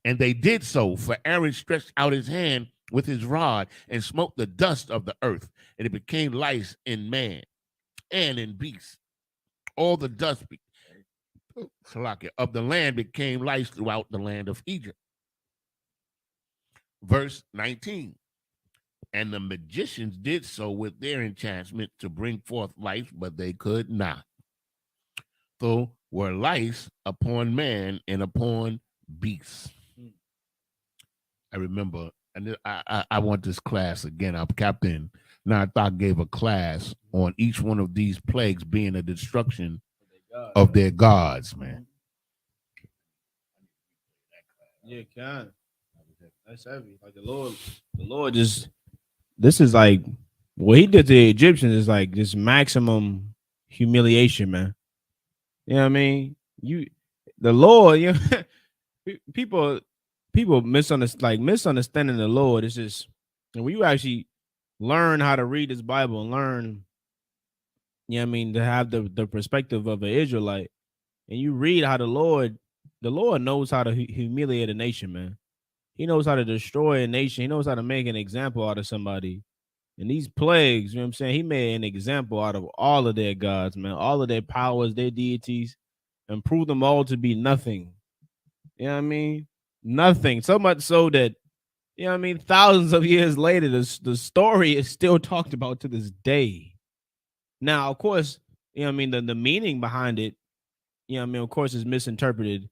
And they did so, for Aaron stretched out his hand with his rod and smote the dust of the earth, and it became lice in man and in beast. All the dust of the land became lice throughout the land of Egypt. Verse 19. And the magicians did so with their enchantment to bring forth lice, but they could not. So were lice upon man and upon beasts. I remember, and I want this class again. Our captain Nathak gave a class on each one of these plagues being a destruction of their gods, man. Yeah, can. That's heavy. Like the Lord just, this is like what he did to the Egyptians is like this maximum humiliation, man. You know what I mean? The Lord, you know, people misunderstanding the Lord. It's just, and when you actually learn how to read this Bible and learn, you know what I mean, to have the perspective of an Israelite, and you read how the Lord knows how to humiliate a nation, man. He knows how to destroy a nation. He knows how to make an example out of somebody. And these plagues, you know what I'm saying? He made an example out of all of their gods, man, all of their powers, their deities, and proved them all to be nothing. You know what I mean? Nothing. So much so that, you know what I mean, thousands of years later, the story is still talked about to this day. Now, of course, you know what I mean, the meaning behind it, you know what I mean, of course, is misinterpreted.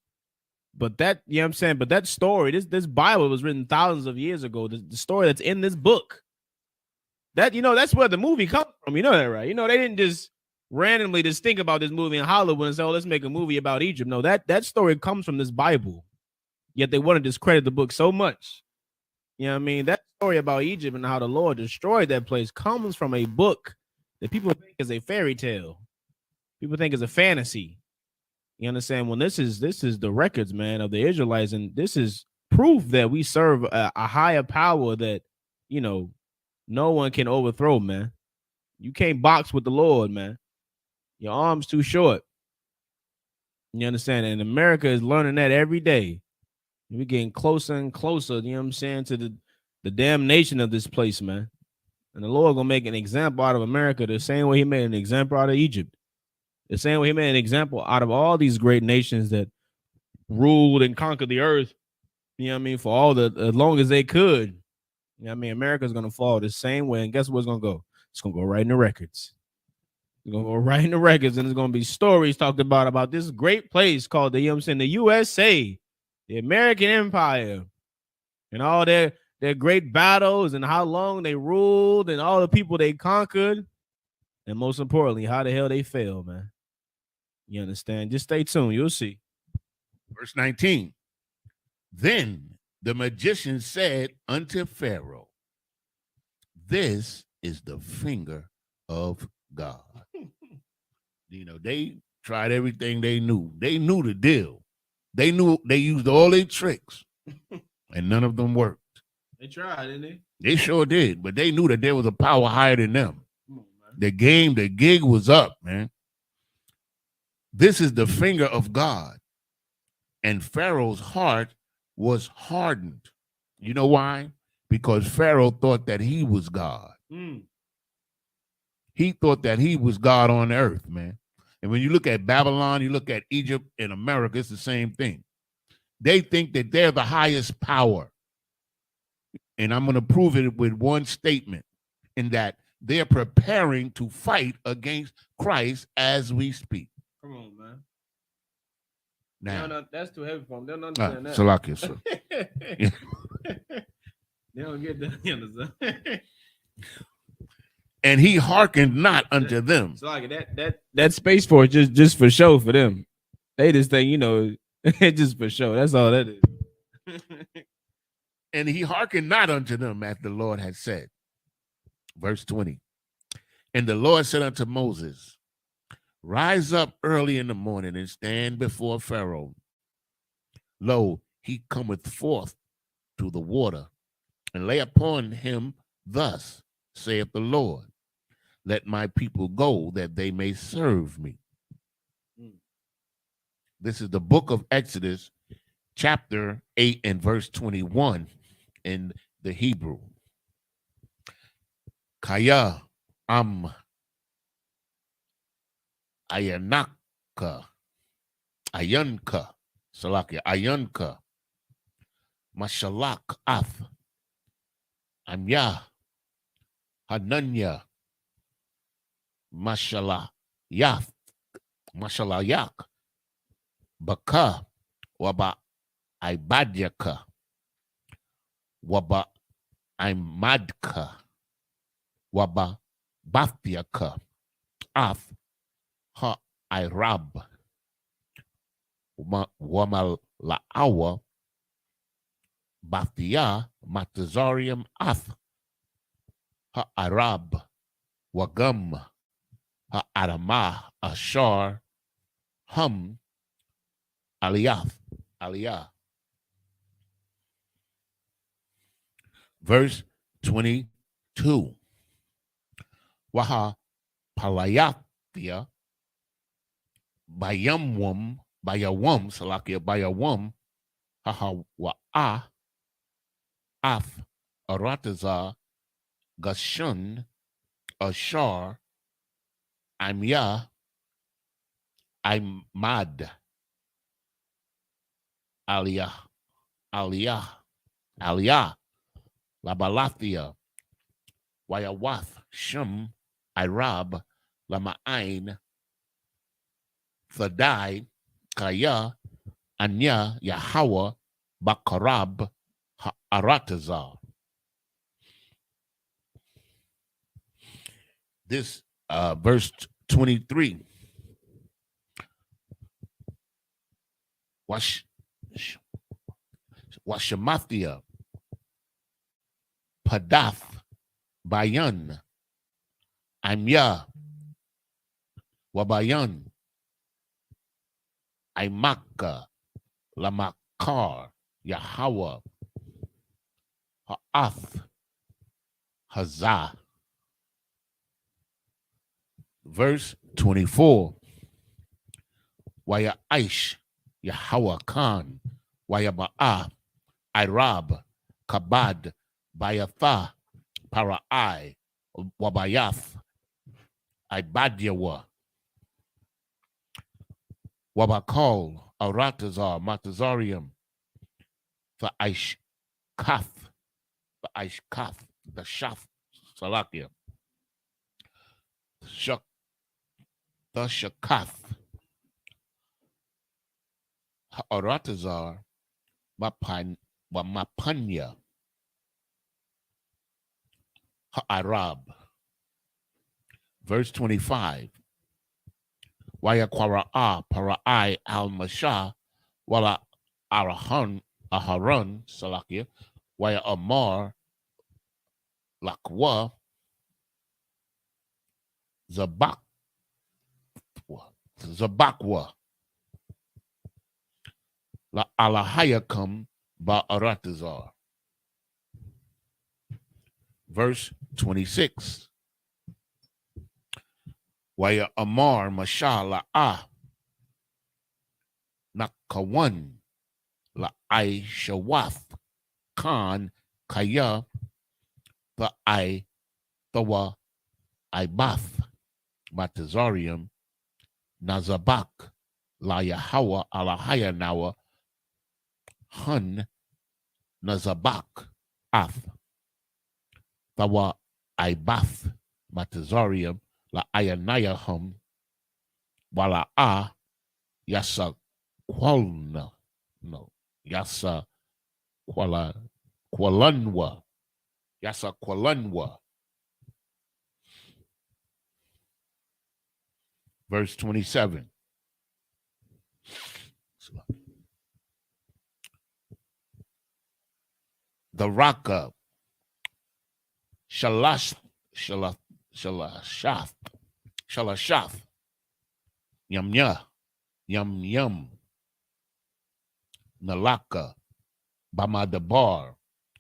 But that, you know what I'm saying, but that story, this Bible was written thousands of years ago. The story that's in this book, that, you know, that's where the movie comes from. You know that, right? You know, they didn't just randomly just think about this movie in Hollywood and say, oh, let's make a movie about Egypt. No, that story comes from this Bible. Yet they want to discredit the book so much. You know what I mean? That story about Egypt and how the Lord destroyed that place comes from a book that people think is a fairy tale. People think is a fantasy. You understand? When this is the records, man, of the Israelites, and this is proof that we serve a higher power that, you know, no one can overthrow, man. You can't box with the Lord, man. Your arm's too short. You understand? And America is learning that every day. We're getting closer and closer, you know what I'm saying, to the damnation of this place, man. And the Lord gonna make an example out of America the same way he made an example out of Egypt. The same way he made an example out of all these great nations that ruled and conquered the earth, you know what I mean, for as long as they could. You know what I mean? America's going to fall the same way. And guess where it's going to go? It's going to go right in the records. It's going to go right in the records. And there's going to be stories talked about this great place called the, you know what I'm saying, the USA, the American Empire, and all their great battles and how long they ruled and all the people they conquered. And most importantly, how the hell they failed, man. You understand? Just stay tuned. You'll see. Verse 19. Then the magician said unto Pharaoh, this is the finger of God. You know, they tried everything they knew. They knew the deal. They knew they used all their tricks, and none of them worked. They tried, didn't they? They sure did, but they knew that there was a power higher than them. The gig was up, man. This is the finger of God. And Pharaoh's heart was hardened. You know why? Because Pharaoh thought that he was God. He thought that he was God on earth, man. And when you look at Babylon, you look at Egypt and America, it's the same thing. They think that they're the highest power. And I'm going to prove it with one statement, in that they're preparing to fight against Christ as we speak. Come on, man. Now, no, that's too heavy for them. They don't understand that. Salakia, sir. They don't get that. You understand? And he hearkened not unto them. So like that Space Force just for show for them. They just think, just for show. That's all that is. And he hearkened not unto them as the Lord had said. Verse 20. And the Lord said unto Moses, rise up early in the morning and stand before Pharaoh. Lo, he cometh forth to the water, and lay upon him thus, saith the Lord, let my people go that they may serve me. This is the book of Exodus, chapter 8 and verse 21 in the Hebrew. Kaya Ayanka, Salakia, Ayanka, Mashalak Ath, Amya, Hananya, Mashallah Yath, Mashallah Yak, Baka, Waba Ibadyaka, Waba Imadka, Waba Bathyaka, Ath, Ha Irab, Wamal La'awa, Bathia, Matazarium Ath, Ha Arab, Wagum, Ha Adamah, Ashar, Hum, Aliyah. Verse 22. Waha Palayathia, Bayawum, Salakia, Bayawum, Haha Wa'ah, Af, Aratazah, Gashun, Ashar, Amya, Imad, Aliyah, Labalathia, Wayawath, Shum, Irab, Lama'ain, Thadai, Kaya, Anya, Yahweh, Bakarab, Aratazah. This verse 23. Washamathia, Padath, Bayan, Amya, Wabayan, Imaka, Lamakar, Yahweh, Ha'ath, Hazah. Verse 24. Waya Aish, Yahweh Khan, Waya Ba'ah, Irab, Kabad, Bayatha, Para'ai, Wabayath, Ibadyawa, Wabakol, Aratazar, Matazarium, for Ishkaf, the Shaf, Salakia, the Shakath, Aratazar, Mapanya, Arab. Verse 25. Waya Kwara'a, Para'ai al Masha, Wala Aharon, Salakia, Waya Amar, Lakwa, Zabakwa, La Alahayakam Ba Aratazar. Verse 26. Waya Amar Masha La'ah Nakawan La'ai Khan Kaya Tawa Ibath Matazarium Nazabak La Yahweh Alahayanawa Hun Nazabak Ath Tawa Ibath Matazarium La Ayanayahum Wala A Yasak Qualna. No. Yasa Qualanwa. Yasa Qualanwa. Verse 27. The Raka Shalashath Yum Nalaka Bamadabar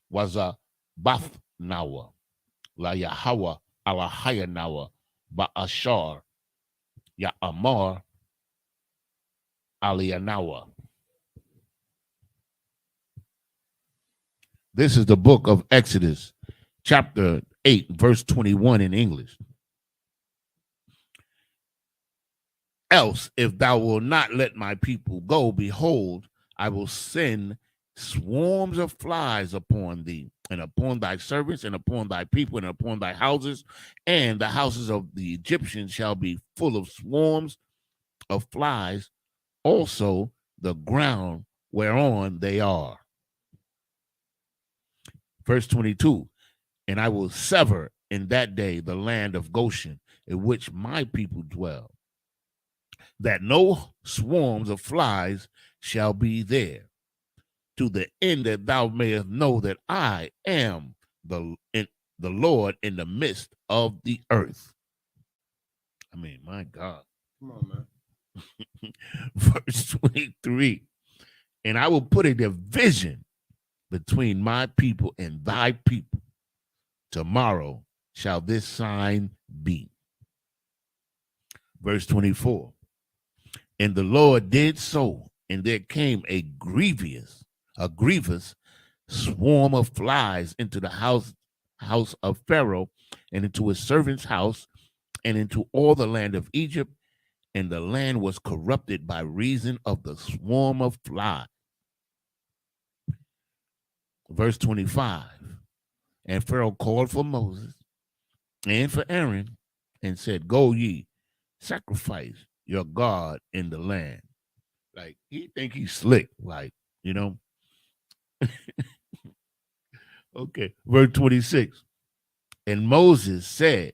was a Bath Nawa La Yahawa Alahaya Nawa Ba'ashar Ya Amar Alianawa. This is the book of Exodus, chapter 8, verse 21 in English. Else, if thou wilt not let my people go, behold, I will send swarms of flies upon thee, and upon thy servants, and upon thy people, and upon thy houses, and the houses of the Egyptians shall be full of swarms of flies, also the ground whereon they are. Verse 22, and I will sever in that day the land of Goshen, in which my people dwell, that no swarms of flies shall be there, to the end that thou mayest know that I am the Lord in the midst of the earth. I mean, my God. Come on, man. Verse 23, and I will put a division between my people and thy people. Tomorrow shall this sign be. Verse 24, and the Lord did so, and there came a grievous swarm of flies into the house of Pharaoh, and into his servant's house, and into all the land of Egypt, and the land was corrupted by reason of the swarm of flies. Verse 25, and Pharaoh called for Moses and for Aaron, and said, go ye, sacrifice your God in the land. Like, he think he's slick, like, you know. Okay, verse 26, and Moses said,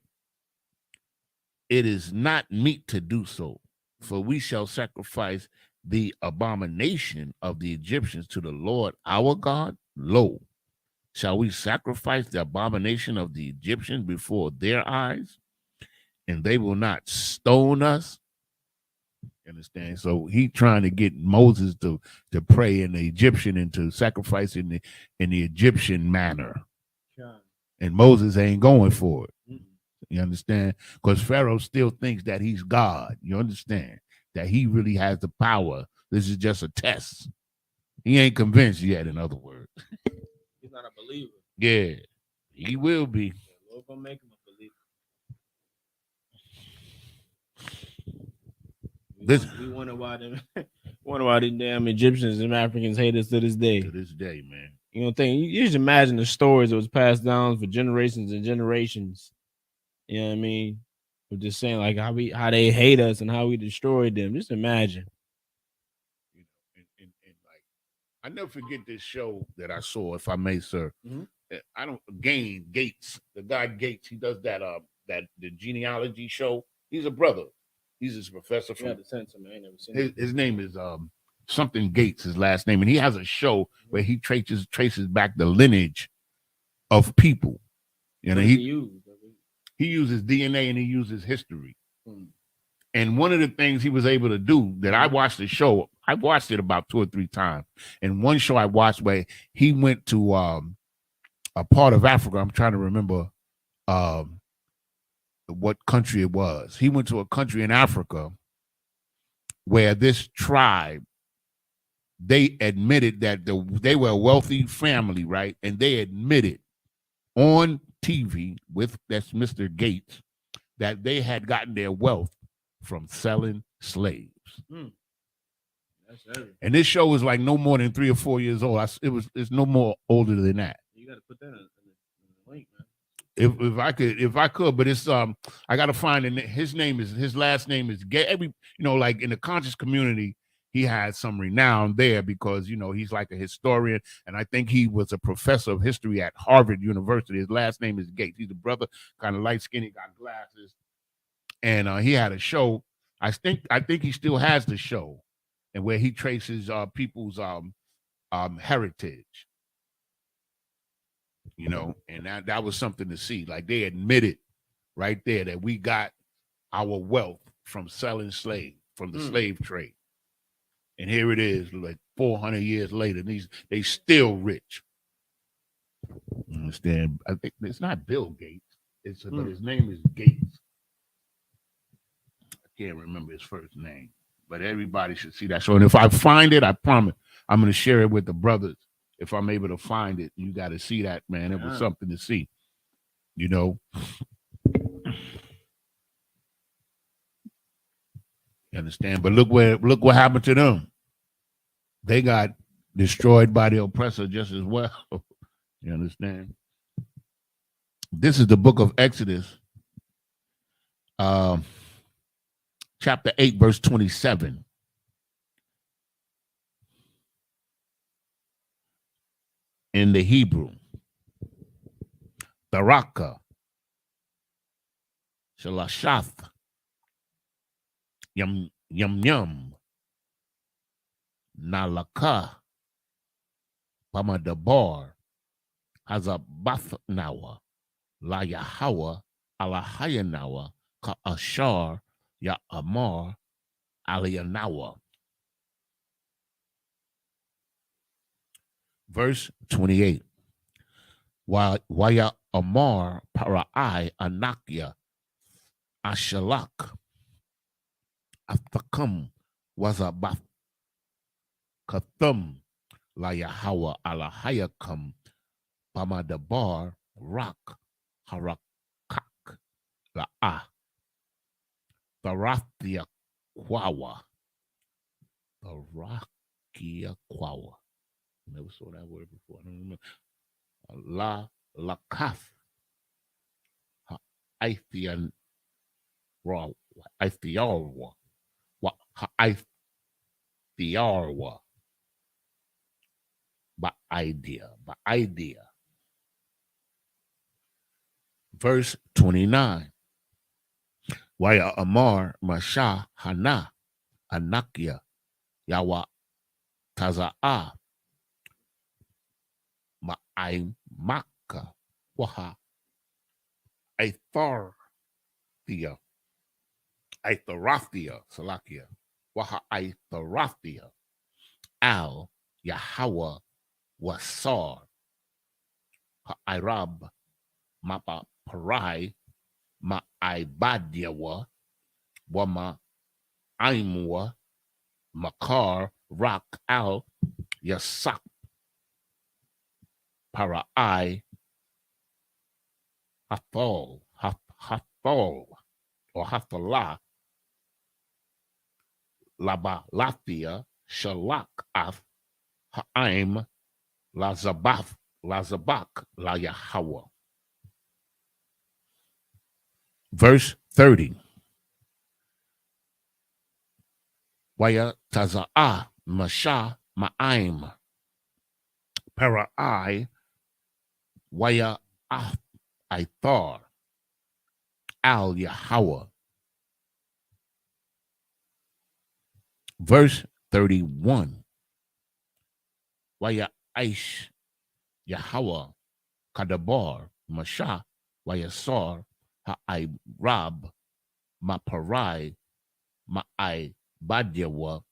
it is not meet to do so, for we shall sacrifice the abomination of the Egyptians to the Lord our God. Lo, shall we sacrifice the abomination of the Egyptians before their eyes, and they will not stone us? Understand? So he trying to get Moses to pray in the Egyptian and to sacrifice in the Egyptian manner. Yeah. And Moses ain't going for it. Mm-hmm. You understand? Because Pharaoh still thinks that he's God. You understand? That he really has the power. This is just a test. He ain't convinced yet, in other words. He's not a believer. Yeah, he will be. The Lord gonna make him a believer. We wonder why them damn Egyptians and Africans hate us to this day. To this day, man. You know, you just imagine the stories that was passed down for generations and generations. You know what I mean? We're just saying like how they hate us and how we destroyed them. Just imagine. You know, and like I never forget this show that I saw, if I may, sir. Mm-hmm. I don't Gates, the guy Gates. He does that the genealogy show. He's a brother. He's his professor from. Yeah, the censor, man. I ain't never seen his name is something Gates, his last name, and he has a show where he traces back the lineage of people. You know, he uses DNA and he uses history. Hmm. And one of the things he was able to do that I watched the show, I watched it about 2 or 3 times. And one show I watched where he went to a part of Africa. I'm trying to remember what country it was. He went to a country in Africa where this tribe, they admitted that they were a wealthy family, right? And they admitted on TV that's Mr. Gates, that they had gotten their wealth from selling slaves. Mm. That's heavy. And this show was like no more than 3 or 4 years old. It's no more older than that. You got to put that in the link, man. If I could, but it's I gotta find his last name is Gay. Like in the conscious community, he had some renown there because, you know, he's like a historian. And I think he was a professor of history at Harvard University. His last name is Gates. He's a brother, kind of light skinned, got glasses. And he had a show. I think he still has the show, and where he traces people's heritage. You know, and that was something to see. Like, they admitted right there that we got our wealth from selling slaves, from the slave trade. And here it is, like 400 years later, they still rich. You understand? I think it's not Bill Gates. But his name is Gates. I can't remember his first name, but everybody should see that show. And if I find it, I promise I'm going to share it with the brothers. If I'm able to find it, you got to see that, man. It was something to see, you know. You understand? But look what happened to them. They got destroyed by the oppressor just as well. You understand? This is the book of Exodus, chapter 8, verse 27. In the Hebrew, Baraka, Shalashath, Yum Yum, Nalaka, Pamadabar, Hazabathnawa, La Yahawa, Alahayanawa, Ka Ashar, Ya Amar, Alianawa. Verse 28. Waya Amar Parai Anakya Ashalak Athakam Wazabath Kathum La Yahawa Alahayakam Pamadabar Rak Harakak La Barathia Kwawa. Barakia Kwawa. Never saw that word before. I don't remember. La Lakaf Aithian Raw Aithiarwa Aithiarwa by idea. Verse 29. Waya Amar Masha Hana Anakia Yawa Taza'a Ma'ai Maka Waha Aitharathia Salakia Waha Aitharathia Al Yahawah Wasar Ha'irab Mapa Parai Ma'ibadiawa Wama Aimwa Makar Rak Al Yasak Parai Hathol or Hathalah Laba Lathia Shalak Ath Ha'aim Lazabak La Yahawah. Verse 30. Waya Taza'a Masha Ma'aim Parai Waya Aithar Al Yahawah. Verse 31. Waya Aish Yahawah Kadabar Masha Wayasar Ha'irab Maparai Ma'ai Badyawa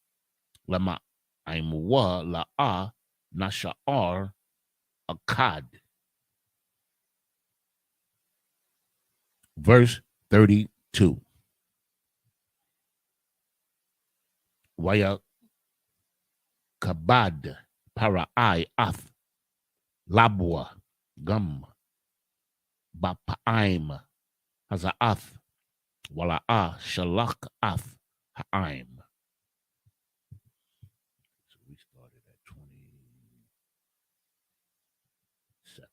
Lama Aimwa La'a Nasha'ar Akkad. Verse 32. Waya Kabad Parai Ath Labwa Gum Bapa'aim Haza'ath Wala'a Shalak Ath Ha'aim. So we started at 27.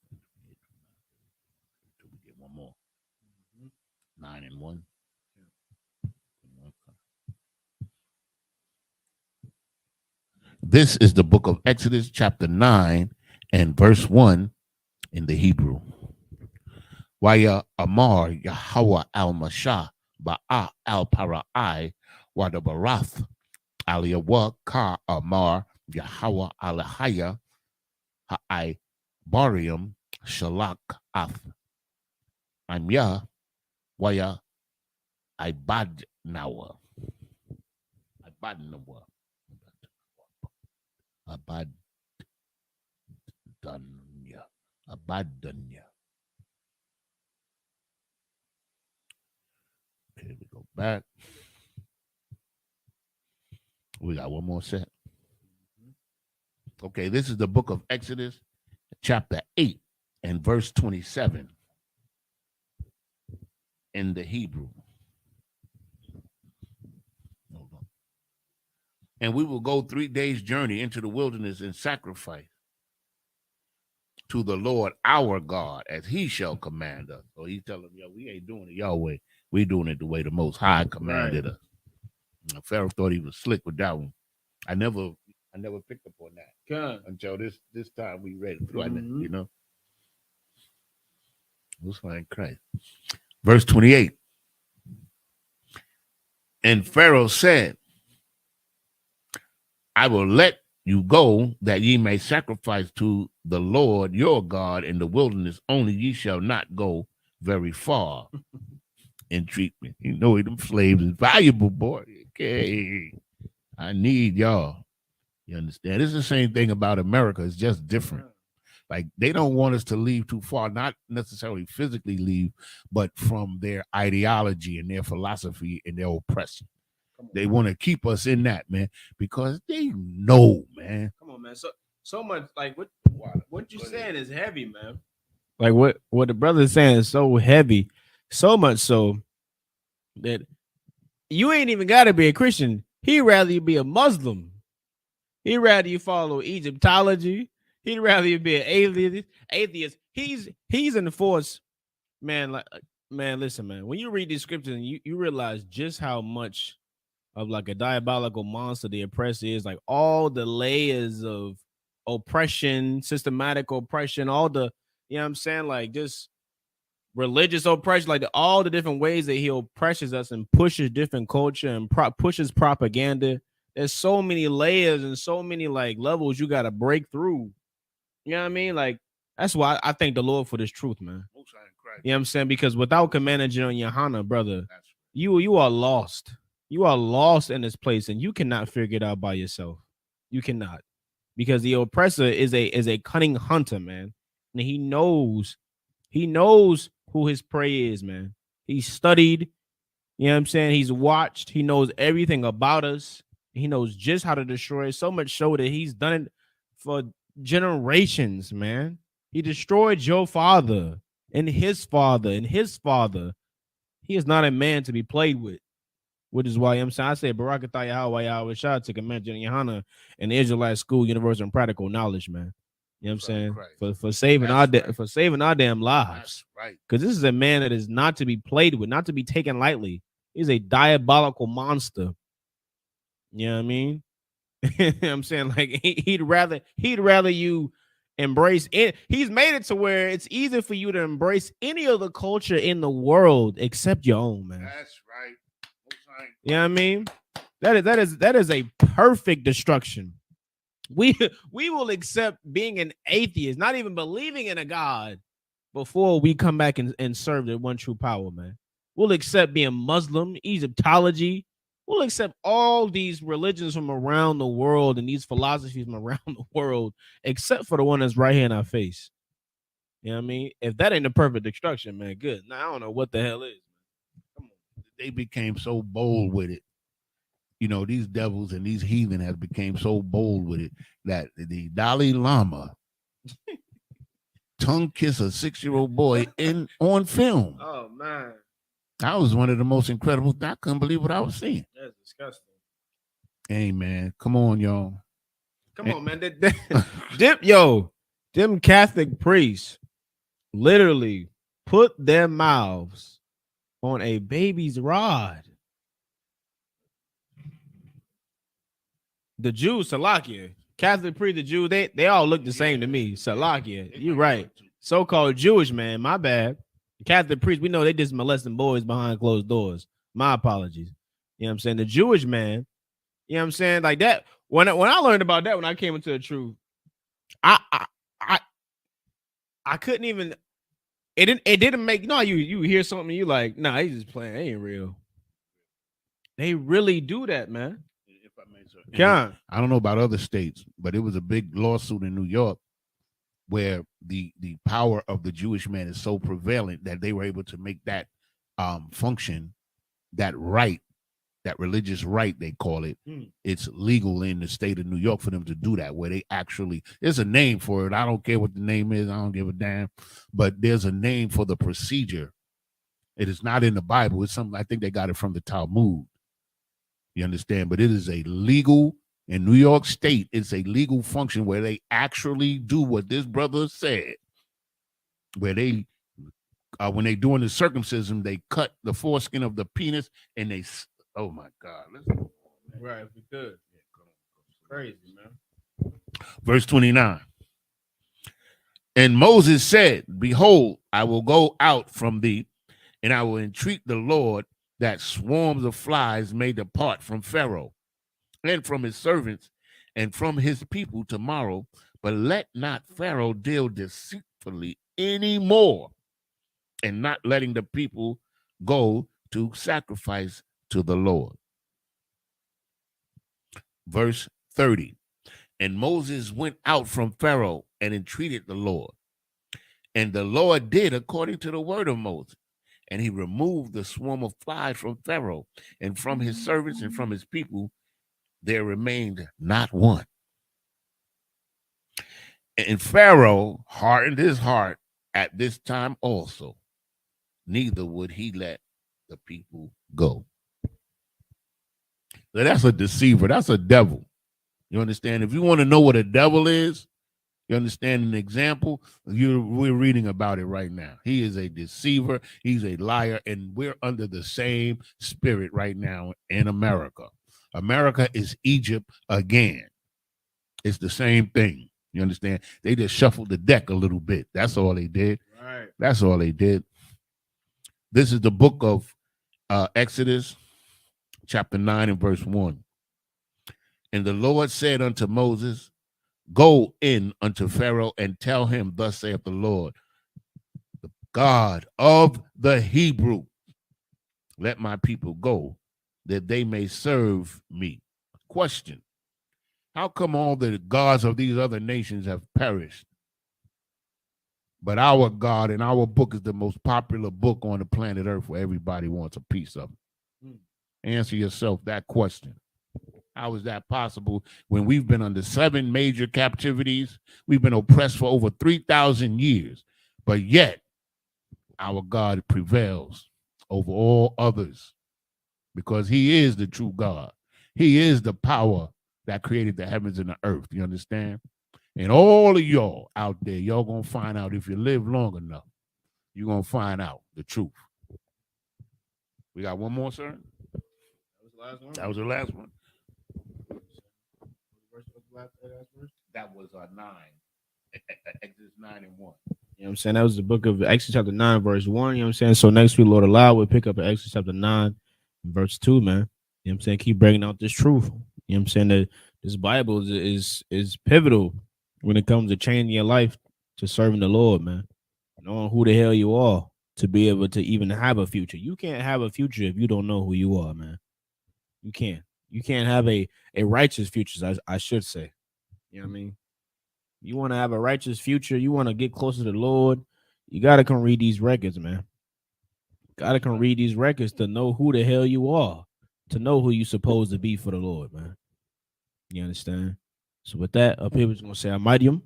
Until we get one more. 9 and 1. This is the book of Exodus, chapter 9 and verse 1 in the Hebrew. Waya Amar Yahweh al-Mashah Ba'a al-Parai Wadabarath Aliyawa Ka Amar Yahweh al-Haya Ha'ai Barium Shalak Ath Amya Waya Ibadnawa Abadnawa Abadanya. Okay, we go back. We got one more set. Okay, this is the book of Exodus, chapter 8 and verse 27 in the Hebrew. And we will go 3 days' journey into the wilderness and sacrifice to the Lord our God as he shall command us. So he's telling them, yo, we ain't doing it your way. We doing it the way the Most High commanded us. And Pharaoh thought he was slick with that one. I never picked up on that until this time we read it through. You know, it was like Christ. Verse 28. And Pharaoh said, I will let you go that ye may sacrifice to the Lord your God in the wilderness, only ye shall not go very far in treatment. You know, them slaves is valuable, boy. Okay. I need y'all. You understand? It's the same thing about America. It's just different. Like, they don't want us to leave too far, not necessarily physically leave, but from their ideology and their philosophy and their oppression. They want to keep us in that, man, because they know, man. Come on, man. So much, like, what you're saying is heavy, man. Like, what the brother is saying is so heavy, so much so that you ain't even got to be a Christian. He'd rather you be a Muslim. He'd rather you follow Egyptology. He'd rather you be an atheist. He's in the force, man. Like, man, listen, man. When you read these scriptures, and you realize just how much of like a diabolical monster the oppressor is, like all the layers of oppression, systematic oppression, all the, you know what I'm saying, like just religious oppression, like all the different ways that he oppresses us and pushes different culture and pushes propaganda. There's so many layers and so many like levels you got to break through. You know what I mean? Like, that's why I thank the Lord for this truth, man. You know what I'm saying? Because without Commander General YAHANNA, brother, you are lost. You are lost in this place, and you cannot figure it out by yourself. You cannot, because the oppressor is a cunning hunter, man, and he knows who his prey is, man. He's studied. You know what I'm saying? He's watched. He knows everything about us. He knows just how to destroy us. So much so that he's done it for generations, man. He destroyed your father and his father and his father. He is not a man to be played with. Which is why I'm saying, I say Barakatah Yahweh Yahweh Shah to Commander YAHANNA and the Israelite School, Universal and Practical Knowledge, man. You know what I'm saying? For saving for saving our damn lives. Right. Because this is a man that is not to be played with, not to be taken lightly. He's a diabolical monster. You know what I mean? You know what I'm saying? Like he'd rather you embrace it. He's made it to where it's easy for you to embrace any other culture in the world except your own, man. That's right. You know what I mean? That is a perfect destruction. We will accept being an atheist, not even believing in a God, before we come back and serve the one true power, man. We'll accept being Muslim, Egyptology. We'll accept all these religions from around the world and these philosophies from around the world, except for the one that's right here in our face. You know what I mean? If that ain't the perfect destruction, man, good. Now I don't know what the hell is. Come on. They became so bold with it. You know, these devils and these heathen have became so bold with it that the Dalai Lama tongue kiss a 6-year-old boy on film. Oh man. That was one of the most incredible. I couldn't believe what I was seeing. That's disgusting. Hey man, come on, y'all. Come on, man. Them Catholic priests literally put their mouths on a baby's rod. The Jews, Salakia, Catholic priest, the Jew, they all look the same to me. Salakia, you're right. So-called Jewish man, my bad. Catholic priest, we know they just molesting boys behind closed doors. My apologies. You know what I'm saying? The Jewish man, you know what I'm saying? Like that. When I learned about that, when I came into the truth, I couldn't even. It didn't make you hear something you like, nah, he's just playing. They ain't real. They really do that, man. If I may, sir. I don't know about other states, but it was a big lawsuit in New York where the power of the Jewish man is so prevalent that they were able to make that function, that right, that religious right, they call it. It's legal in the state of New York for them to do that, where they actually, there's a name for it. I don't care what the name is. I don't give a damn. But there's a name for the procedure. It is not in the Bible. It's something, I think they got it from the Talmud. You understand? But it is a legal, in New York State, it's a legal function where they actually do what this brother said, where they, when they doing the circumcision, they cut the foreskin of the penis and they, oh my God. Let's go. Right, if we could. Crazy, man. Verse 29. And Moses said, behold, I will go out from thee, and I will entreat the Lord that swarms of flies may depart from Pharaoh and from his servants and from his people tomorrow, but let not Pharaoh deal deceitfully anymore, and not letting the people go to sacrifice to the Lord. Verse 30. And Moses went out from Pharaoh and entreated the Lord. And the Lord did according to the word of Moses. And he removed the swarm of flies from Pharaoh and from his servants and from his people. There remained not one. And Pharaoh hardened his heart at this time also. Neither would he let the people go. So that's a deceiver. That's a devil. You understand? If you want to know what a devil is, you understand an example? We're reading about it right now. He is a deceiver. He's a liar. And we're under the same spirit right now in America. America is Egypt again. It's the same thing. You understand? They just shuffled the deck a little bit. That's all they did. Right. That's all they did. This is the book of Exodus, chapter 9 and verse 1. And the Lord said unto Moses, go in unto Pharaoh and tell him, thus saith the Lord, the God of the Hebrew, let my people go, that they may serve me. Question: how come all the gods of these other nations have perished, but our God and our book is the most popular book on the planet Earth where everybody wants a piece of it? Answer yourself that question. How is that possible when we've been under 7 major captivities? We've been oppressed for over 3,000 years, but yet our God prevails over all others because he is the true God. He is the power that created the heavens and the earth. You understand? And all of y'all out there, y'all going to find out if you live long enough, you're going to find out the truth. We got one more, sir? That was the last one. That was the last one. That was 9. Exodus 9 and 1. You know what I'm saying? That was the book of Exodus chapter 9, verse 1. You know what I'm saying? So next week, Lord allow, we'll pick up at Exodus chapter 9, verse 2, man. You know what I'm saying? Keep bringing out this truth. You know what I'm saying? That this Bible is pivotal when it comes to changing your life to serving the Lord, man. Knowing who the hell you are to be able to even have a future. You can't have a future if you don't know who you are, man. You can't. You can't have a righteous future, I should say. You know what I mean? You want to have a righteous future, you want to get closer to the Lord, you got to come read these records, man. Got to come read these records to know who the hell you are, to know who you're supposed to be for the Lord, man. You understand? So with that, up here, we're going to say Amidium.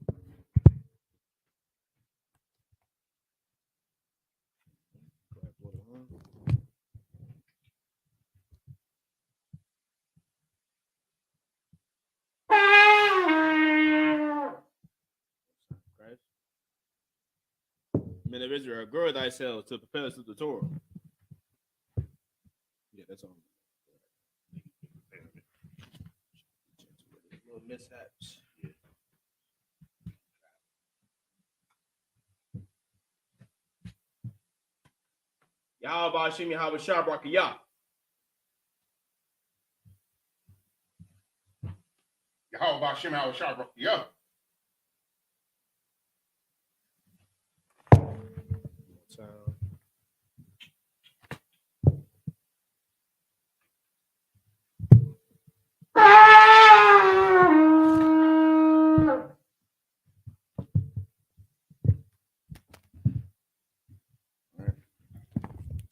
Men of Israel, gird thyself to prepare us to the Torah. Yeah, that's all. Little mishaps. Yeah. Yahweh Ba'ashim Yahweh Shah Barakayah. Yahweh Ba'ashim Yahweh Shah Barakayah.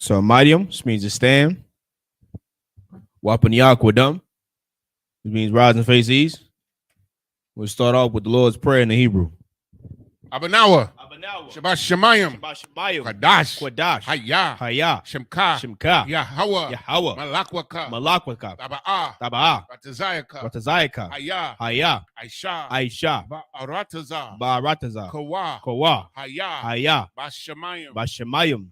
So Mariam, which means to stand. Wapan Wadam, which means rise and face east. We'll start off with the Lord's Prayer in the Hebrew. Abanawa. Shabbat Shemayim. Quadash. Hayah. Shemka. Yahweh. Malakwaka. Taba'ah. Ratazayaka. Hayah. Aisha. Ba'arataza. Kawa. Hayah. Bashemayim.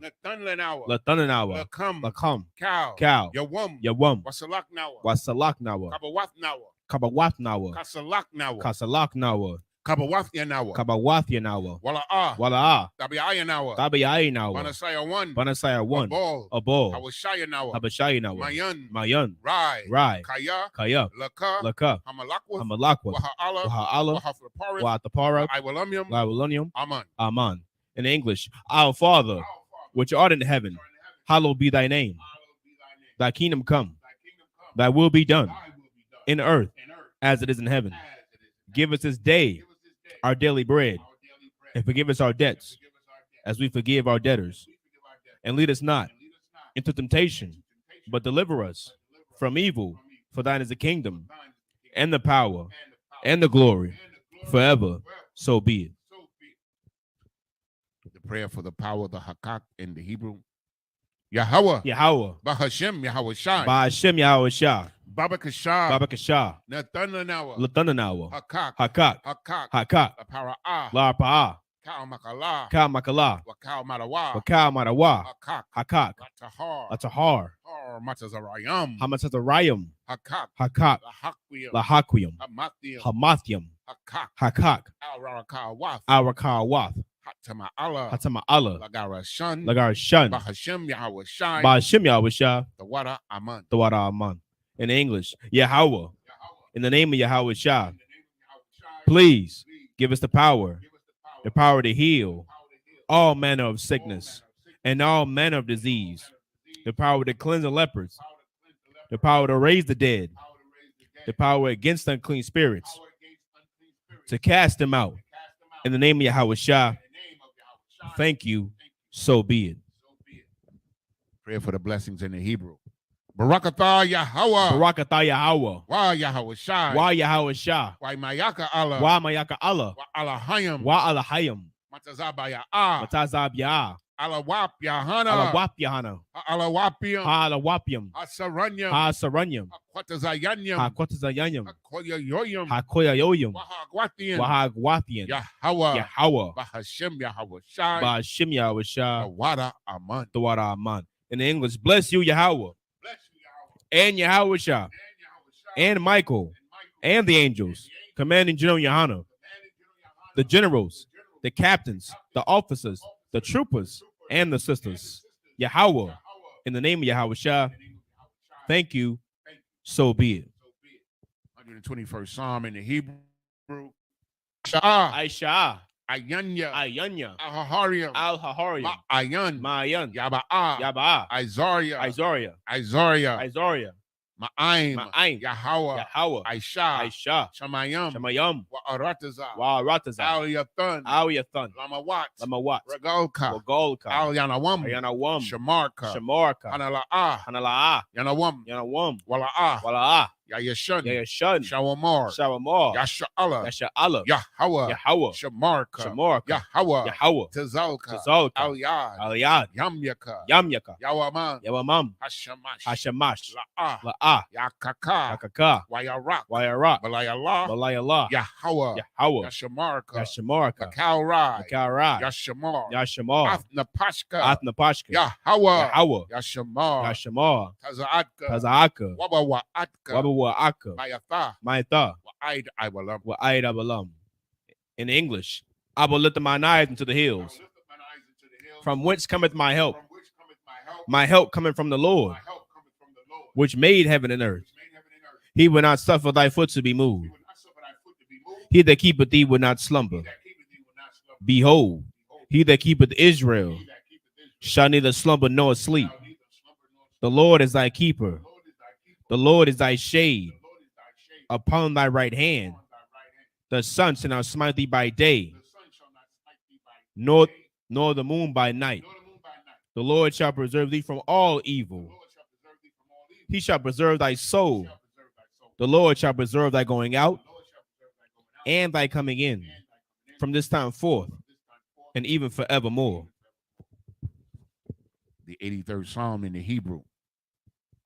Latananawa. Lakam. Cow. Yawam. Wasalaknawa. Kabawathnawa. Kasalaknawa. Kabawathnawa. Wala'ah. Tabi'ayanawa. Banasaya 1. Abol. Habashayanawa. Mayan. Rai. Kaya. Laka. Hamalakwa. Waha'ala. Wa'atapara. Iwalunium. Aman. In English, our Father, which art in heaven, hallowed be thy name. Thy kingdom come. Thy will be done in earth as it is in heaven. Give us this day our daily bread, and forgive us our debts as we forgive our debtors. And lead us not into temptation, but deliver us from evil. For thine is the kingdom, and the power, and the glory, forever. So be it. The prayer for the power of the Hakak in the Hebrew. Yahweh. Ba'ashim Yahweh Shah. Ba'ashim Yahweh Shah. Babakashah. Nathanawa. Hakak. La'arpa'ah. Kal Makala. Wakal Marawa. Hakak. Atahar. Hamatazarayam. Hakak. Lahakwiyam. Hamathiam. Hakak. Araka'awath. Hatama'ala. Lagarashan. Ba'ashim Yahweh Shah. Tawara Aman. In English, Yahweh, in the name of Yahweh Shah, please give us the power to heal all manner of sickness and all manner of disease, the power to cleanse the lepers, the power to raise the dead, the power against unclean spirits, to cast them out. In the name of Yahweh Shah, thank you, so be it. Prayer for the blessings in the Hebrew. Barakatah Yahweh. Barakatah Yahweh. Wa Yahweh Shah. Wa Yahweh Shah. Wa Mayaka Allah. Wa Mayaka Allah. Wa Alahayim. Wa Alahayim. Matazabaya. Matazabya. Alawap Yahanna. Alawap Yahanna. Alawapium. Alawapium. Asaranyam. Asaranyam. Hakwatazayanyam. Hakwatazayanyam. Hakoyayoyam. Hakoyayoyam. Wahagwathian. Wahagwathian. Yahweh. Bahashim Yahweh Shah. Bahashim Yahweh Shah. Tawara Aman. Tawara Aman. In the English, bless you, Yahweh. And Yahweh Shah, and Michael, and the angels, Commanding General YAHANNA, the generals, the captains, the officers, the troopers, and the sisters. Yahweh, in the name of Yahweh Shah, thank you, so be it. 121st Psalm in the Hebrew. Aisha. Ayanya. Al-Hahariam. Ma'ayan. Yaba'ah. Isaiah. Ma'aim. Yahweh. Aisha. Shamayam. Wa'arataza. Al-Yathan. Lamawat. Regalka. Al-Yanawam. Shamarka. Hanala'ah. Yanawam. Wala'ah. Yayashun. Shawamar. Yasha'Allah. Yahweh. Shamarka. Yahweh. Tazalka. Al-Yad. Yamyaka. Yawamam. Hashamash. La'ah. Yakaka. Wayarak. Balayallah. Yahweh. Yashamarka. Makalrai. Yashamar. Athnapashka. Yahweh. Yashamar. Taza'aka. Wabawa'aka. Mayatha. Wa'aid Abalam. In English, I will lift my eyes into the hills. From whence cometh my help? My help coming from the Lord, which made heaven and earth. He will not suffer thy foot to be moved. He that keepeth thee will not slumber. Behold, he that keepeth Israel shall neither slumber nor sleep. The Lord is thy keeper. The Lord is thy shade upon thy right hand. The sun shall not smite thee by day, nor the moon by night. The Lord shall preserve thee from all evil. He shall preserve thy soul. The Lord shall preserve thy going out and thy coming in from this time forth and even forevermore. The 83rd Psalm in the Hebrew.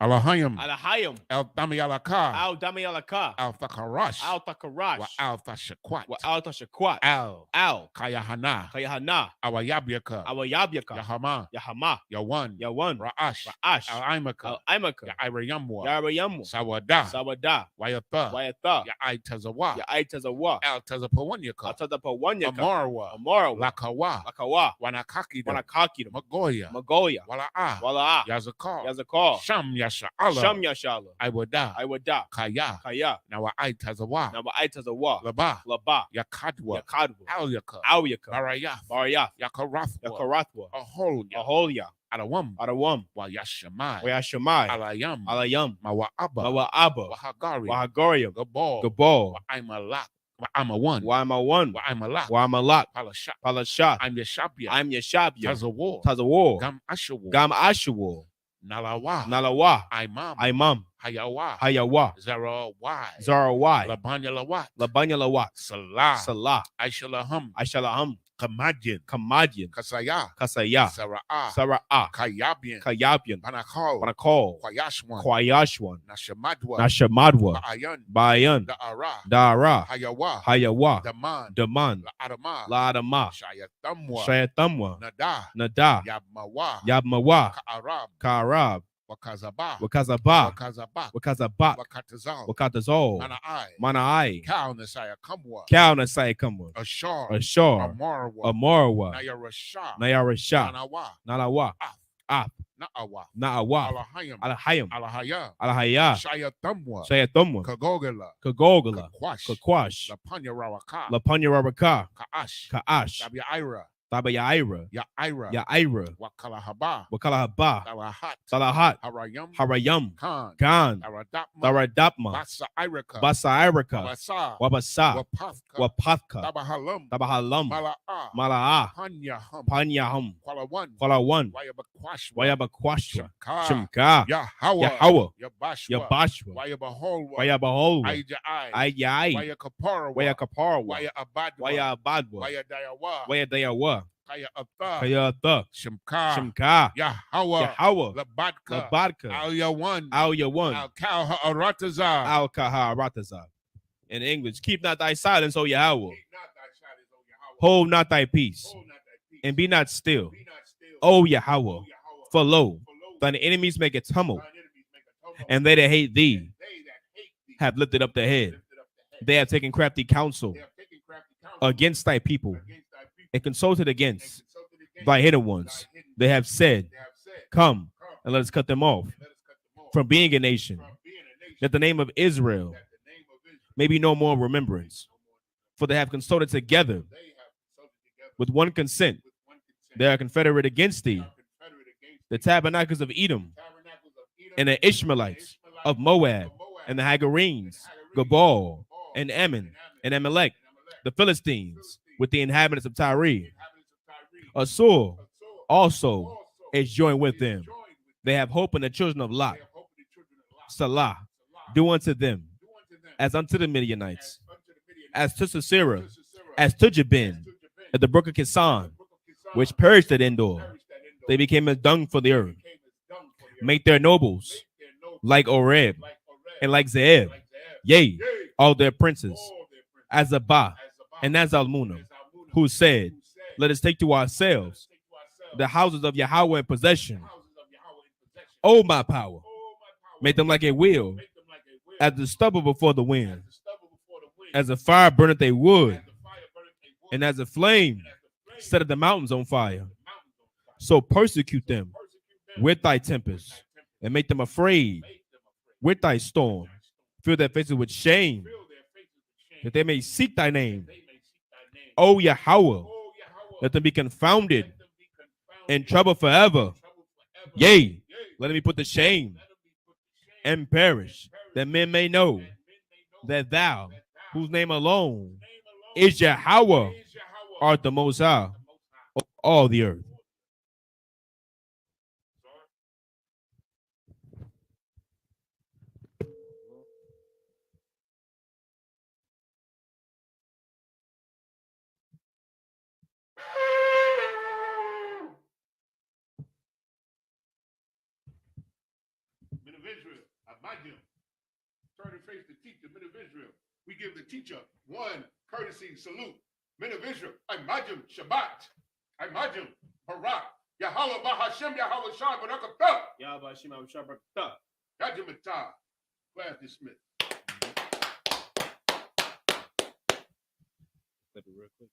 Alahayim. Alahayim. Al-Dami Alaka. Al-Dami Alaka. Al-Thakarash. Al-Thakarash. Wa Al-Thashakwat. Wa Al-Thashakwat. Al. Kayahanna. Kayahanna. Awayabyaka. Awayabyaka. Yahama. Yahama. Yawan. Yawan. Ra'ash. Ra'ash. Al-Imaka. Al-Imaka. Ya-Irayamwa. Ya-Irayamwa. Sawada. Sawada. Wayatha. Wayatha. Ya-Aitazawa. Ya-Aitazawa. Al-Tazapawanyaka. Al-Tazapawanyaka. Amarwa. Amarwa. Lakawa. Lakawa. Wanakakida. Wanakakida. Magoya. Magoya. Wala'a. Wala'a. Yazakar. Yazakar. Sham Yasha'ala. Sham Yashala. Iwada. Iwada. Kaya. Kaya. Now Aitazawa. Now Aitazawa. Laba. Laba. Yakadwa. Yakadwa. Alyaka. Awyaka. Barayath. Barayath. Yakarathwa. Yakarathwa. Aholya. Aholya. Adawam. Adawam. Wa Yashamai. Wayashamai. Alayam. Alayam. Mawa'aba. Mawa'aba. Wahagari. Wahagariam. Gabal. Gabal. Wa'aimalak. Wa'amawan. Wa'amawan. Wa'aimalak. Wa'amalak. Palashat. Palashat. I'm Yashabia. I'm Yashabia. Tazawar. Tazawar. Gam Ashawar. Gam Ashawar. Nalawa. Nalawa. Imam. Imam. Hayawa. Hayawa. Zarawai. Zarawai. Labanya Lawat. Labanya Lawat. Salah. Salah. Aishalaham. Aishalaham. Kamadyan. Kamadyan. Kasaya. Kasaya. Sara'ah. Sara'ah. Kayabian. Kayabian. Banakal. Banakal. Kwayashwan. Kwayashwan. Nashamadwa. Nashamadwa. Ba'ayan. Bayan. Da'ara. Dara. Hayawa. Hayawa. Daman. Daman. La'adama. La'adama. Shayatamwa. Shayatamwa. Nada. Nada. Yabmawa. Yabmawa. Ka'arab. Ka'arab. Wakazaba. Wakazaba. Wakazaba. Wakazaba. Wakatazal. Wakatazal. Mana'ai. Mana'ai. Kal Nasaya Kamwa. Kal Nasai Kamwa. Ashar. Ashar. Amarwa. Amarwa. Nayarasha. Nayarasha. Nanawa. Nalawa. Af. Af. Na'awa. Na'awa. Alahayam. Alahayam. Alahaya. Alahaya. Shayatamwa. Shayatumwa. Kagogala. Kagogala. Kakwash. Kakwash. Lapanya Rawaka. Lapanya Rabaka. Ka'ash. Ka'ash. Tabi'aira. Tabayaira. Ya'ira. Ya'ira. Wakalahaba. Wakalahaba. Talahat. Salahat. Harayam. Harayam. Khan. Khan. Taradapma. Taradapma. Basa'iraka. Basairaka. Wabasa. Wabasa. Wapathka. Wapathka. Tabahalam. Tabahalam. Mala'a. Mala'ah. Panyaham. Panyaham. Kwalawan. Kwalawan. Wayabakwashwa. Wayabakwashwa. Shemka. Shemka. Yahweh. Yahweh. Yabashwa. Yabashwa. Wayabaholwa. Wayabaholwa. Aija'ai. Ayai. Wayakaparwa. Wayakarparwa. Wayabadwa. Wayabadwa. Wayadayawa. Wayadayawa. Kaya'atha. Kayatha. Shemka. Shemka. Yahweh. Yahweh. Labadka. Labadka. Al-Yawan. Al-Yawan. Al-Kal Ha'aratazah. Al-Kaharatazah. In English, keep not thy silence, O Yahweh. Hold not thy peace, and be not still, O Yahweh. For lo, thine enemies make a tumult, and they that hate thee have lifted up their head. They have taken crafty counsel against thy people, and consulted against thy hidden ones. They have said, come, and let us cut them off from being a nation, that the name of Israel may be no more remembrance. For they have consulted together with one consent. They are confederate against thee, the tabernacles of Edom, and the Ishmaelites of Moab, and the Hagarenes, Gabal, and Ammon, and Amalek, the Philistines, with the inhabitants of Tyre. Assur also is joined with them. They have hope in the children of Lot. Salah, do unto them as unto the Midianites, as to Sisera, as to Jabin, at the brook of Kisan, which perished at Endor. They became as dung for the earth. Make their nobles like Oreb and like Zeeb, yea, all their princes, as Abba and as Almunah, who said, let us take to ourselves the houses of Yahweh in possession. O my power, make them like a wheel, as the stubble before the wind, as a fire burneth a wood, and as a flame setteth the mountains on fire. So persecute them with thy tempest, and make them afraid with thy storm. Fill their faces with shame, that they may seek thy name. O Yahweh, let them be confounded and trouble forever. Yea, let them be put to shame and perish, that men may know that thou, whose name alone is Yahweh, art the Most High of all the earth. Men of Israel, Imagine. Turn and face the teacher, men of Israel. We give the teacher one courtesy salute. Men of Israel, Imagine Shabbat. Imagine Barak. Yahweh Bahashem Yahweh Shah Barakatah. Yahweh Bahashem Yahweh Shah Barakatah. Yajimatah. Class dismissed. Clip it real quick.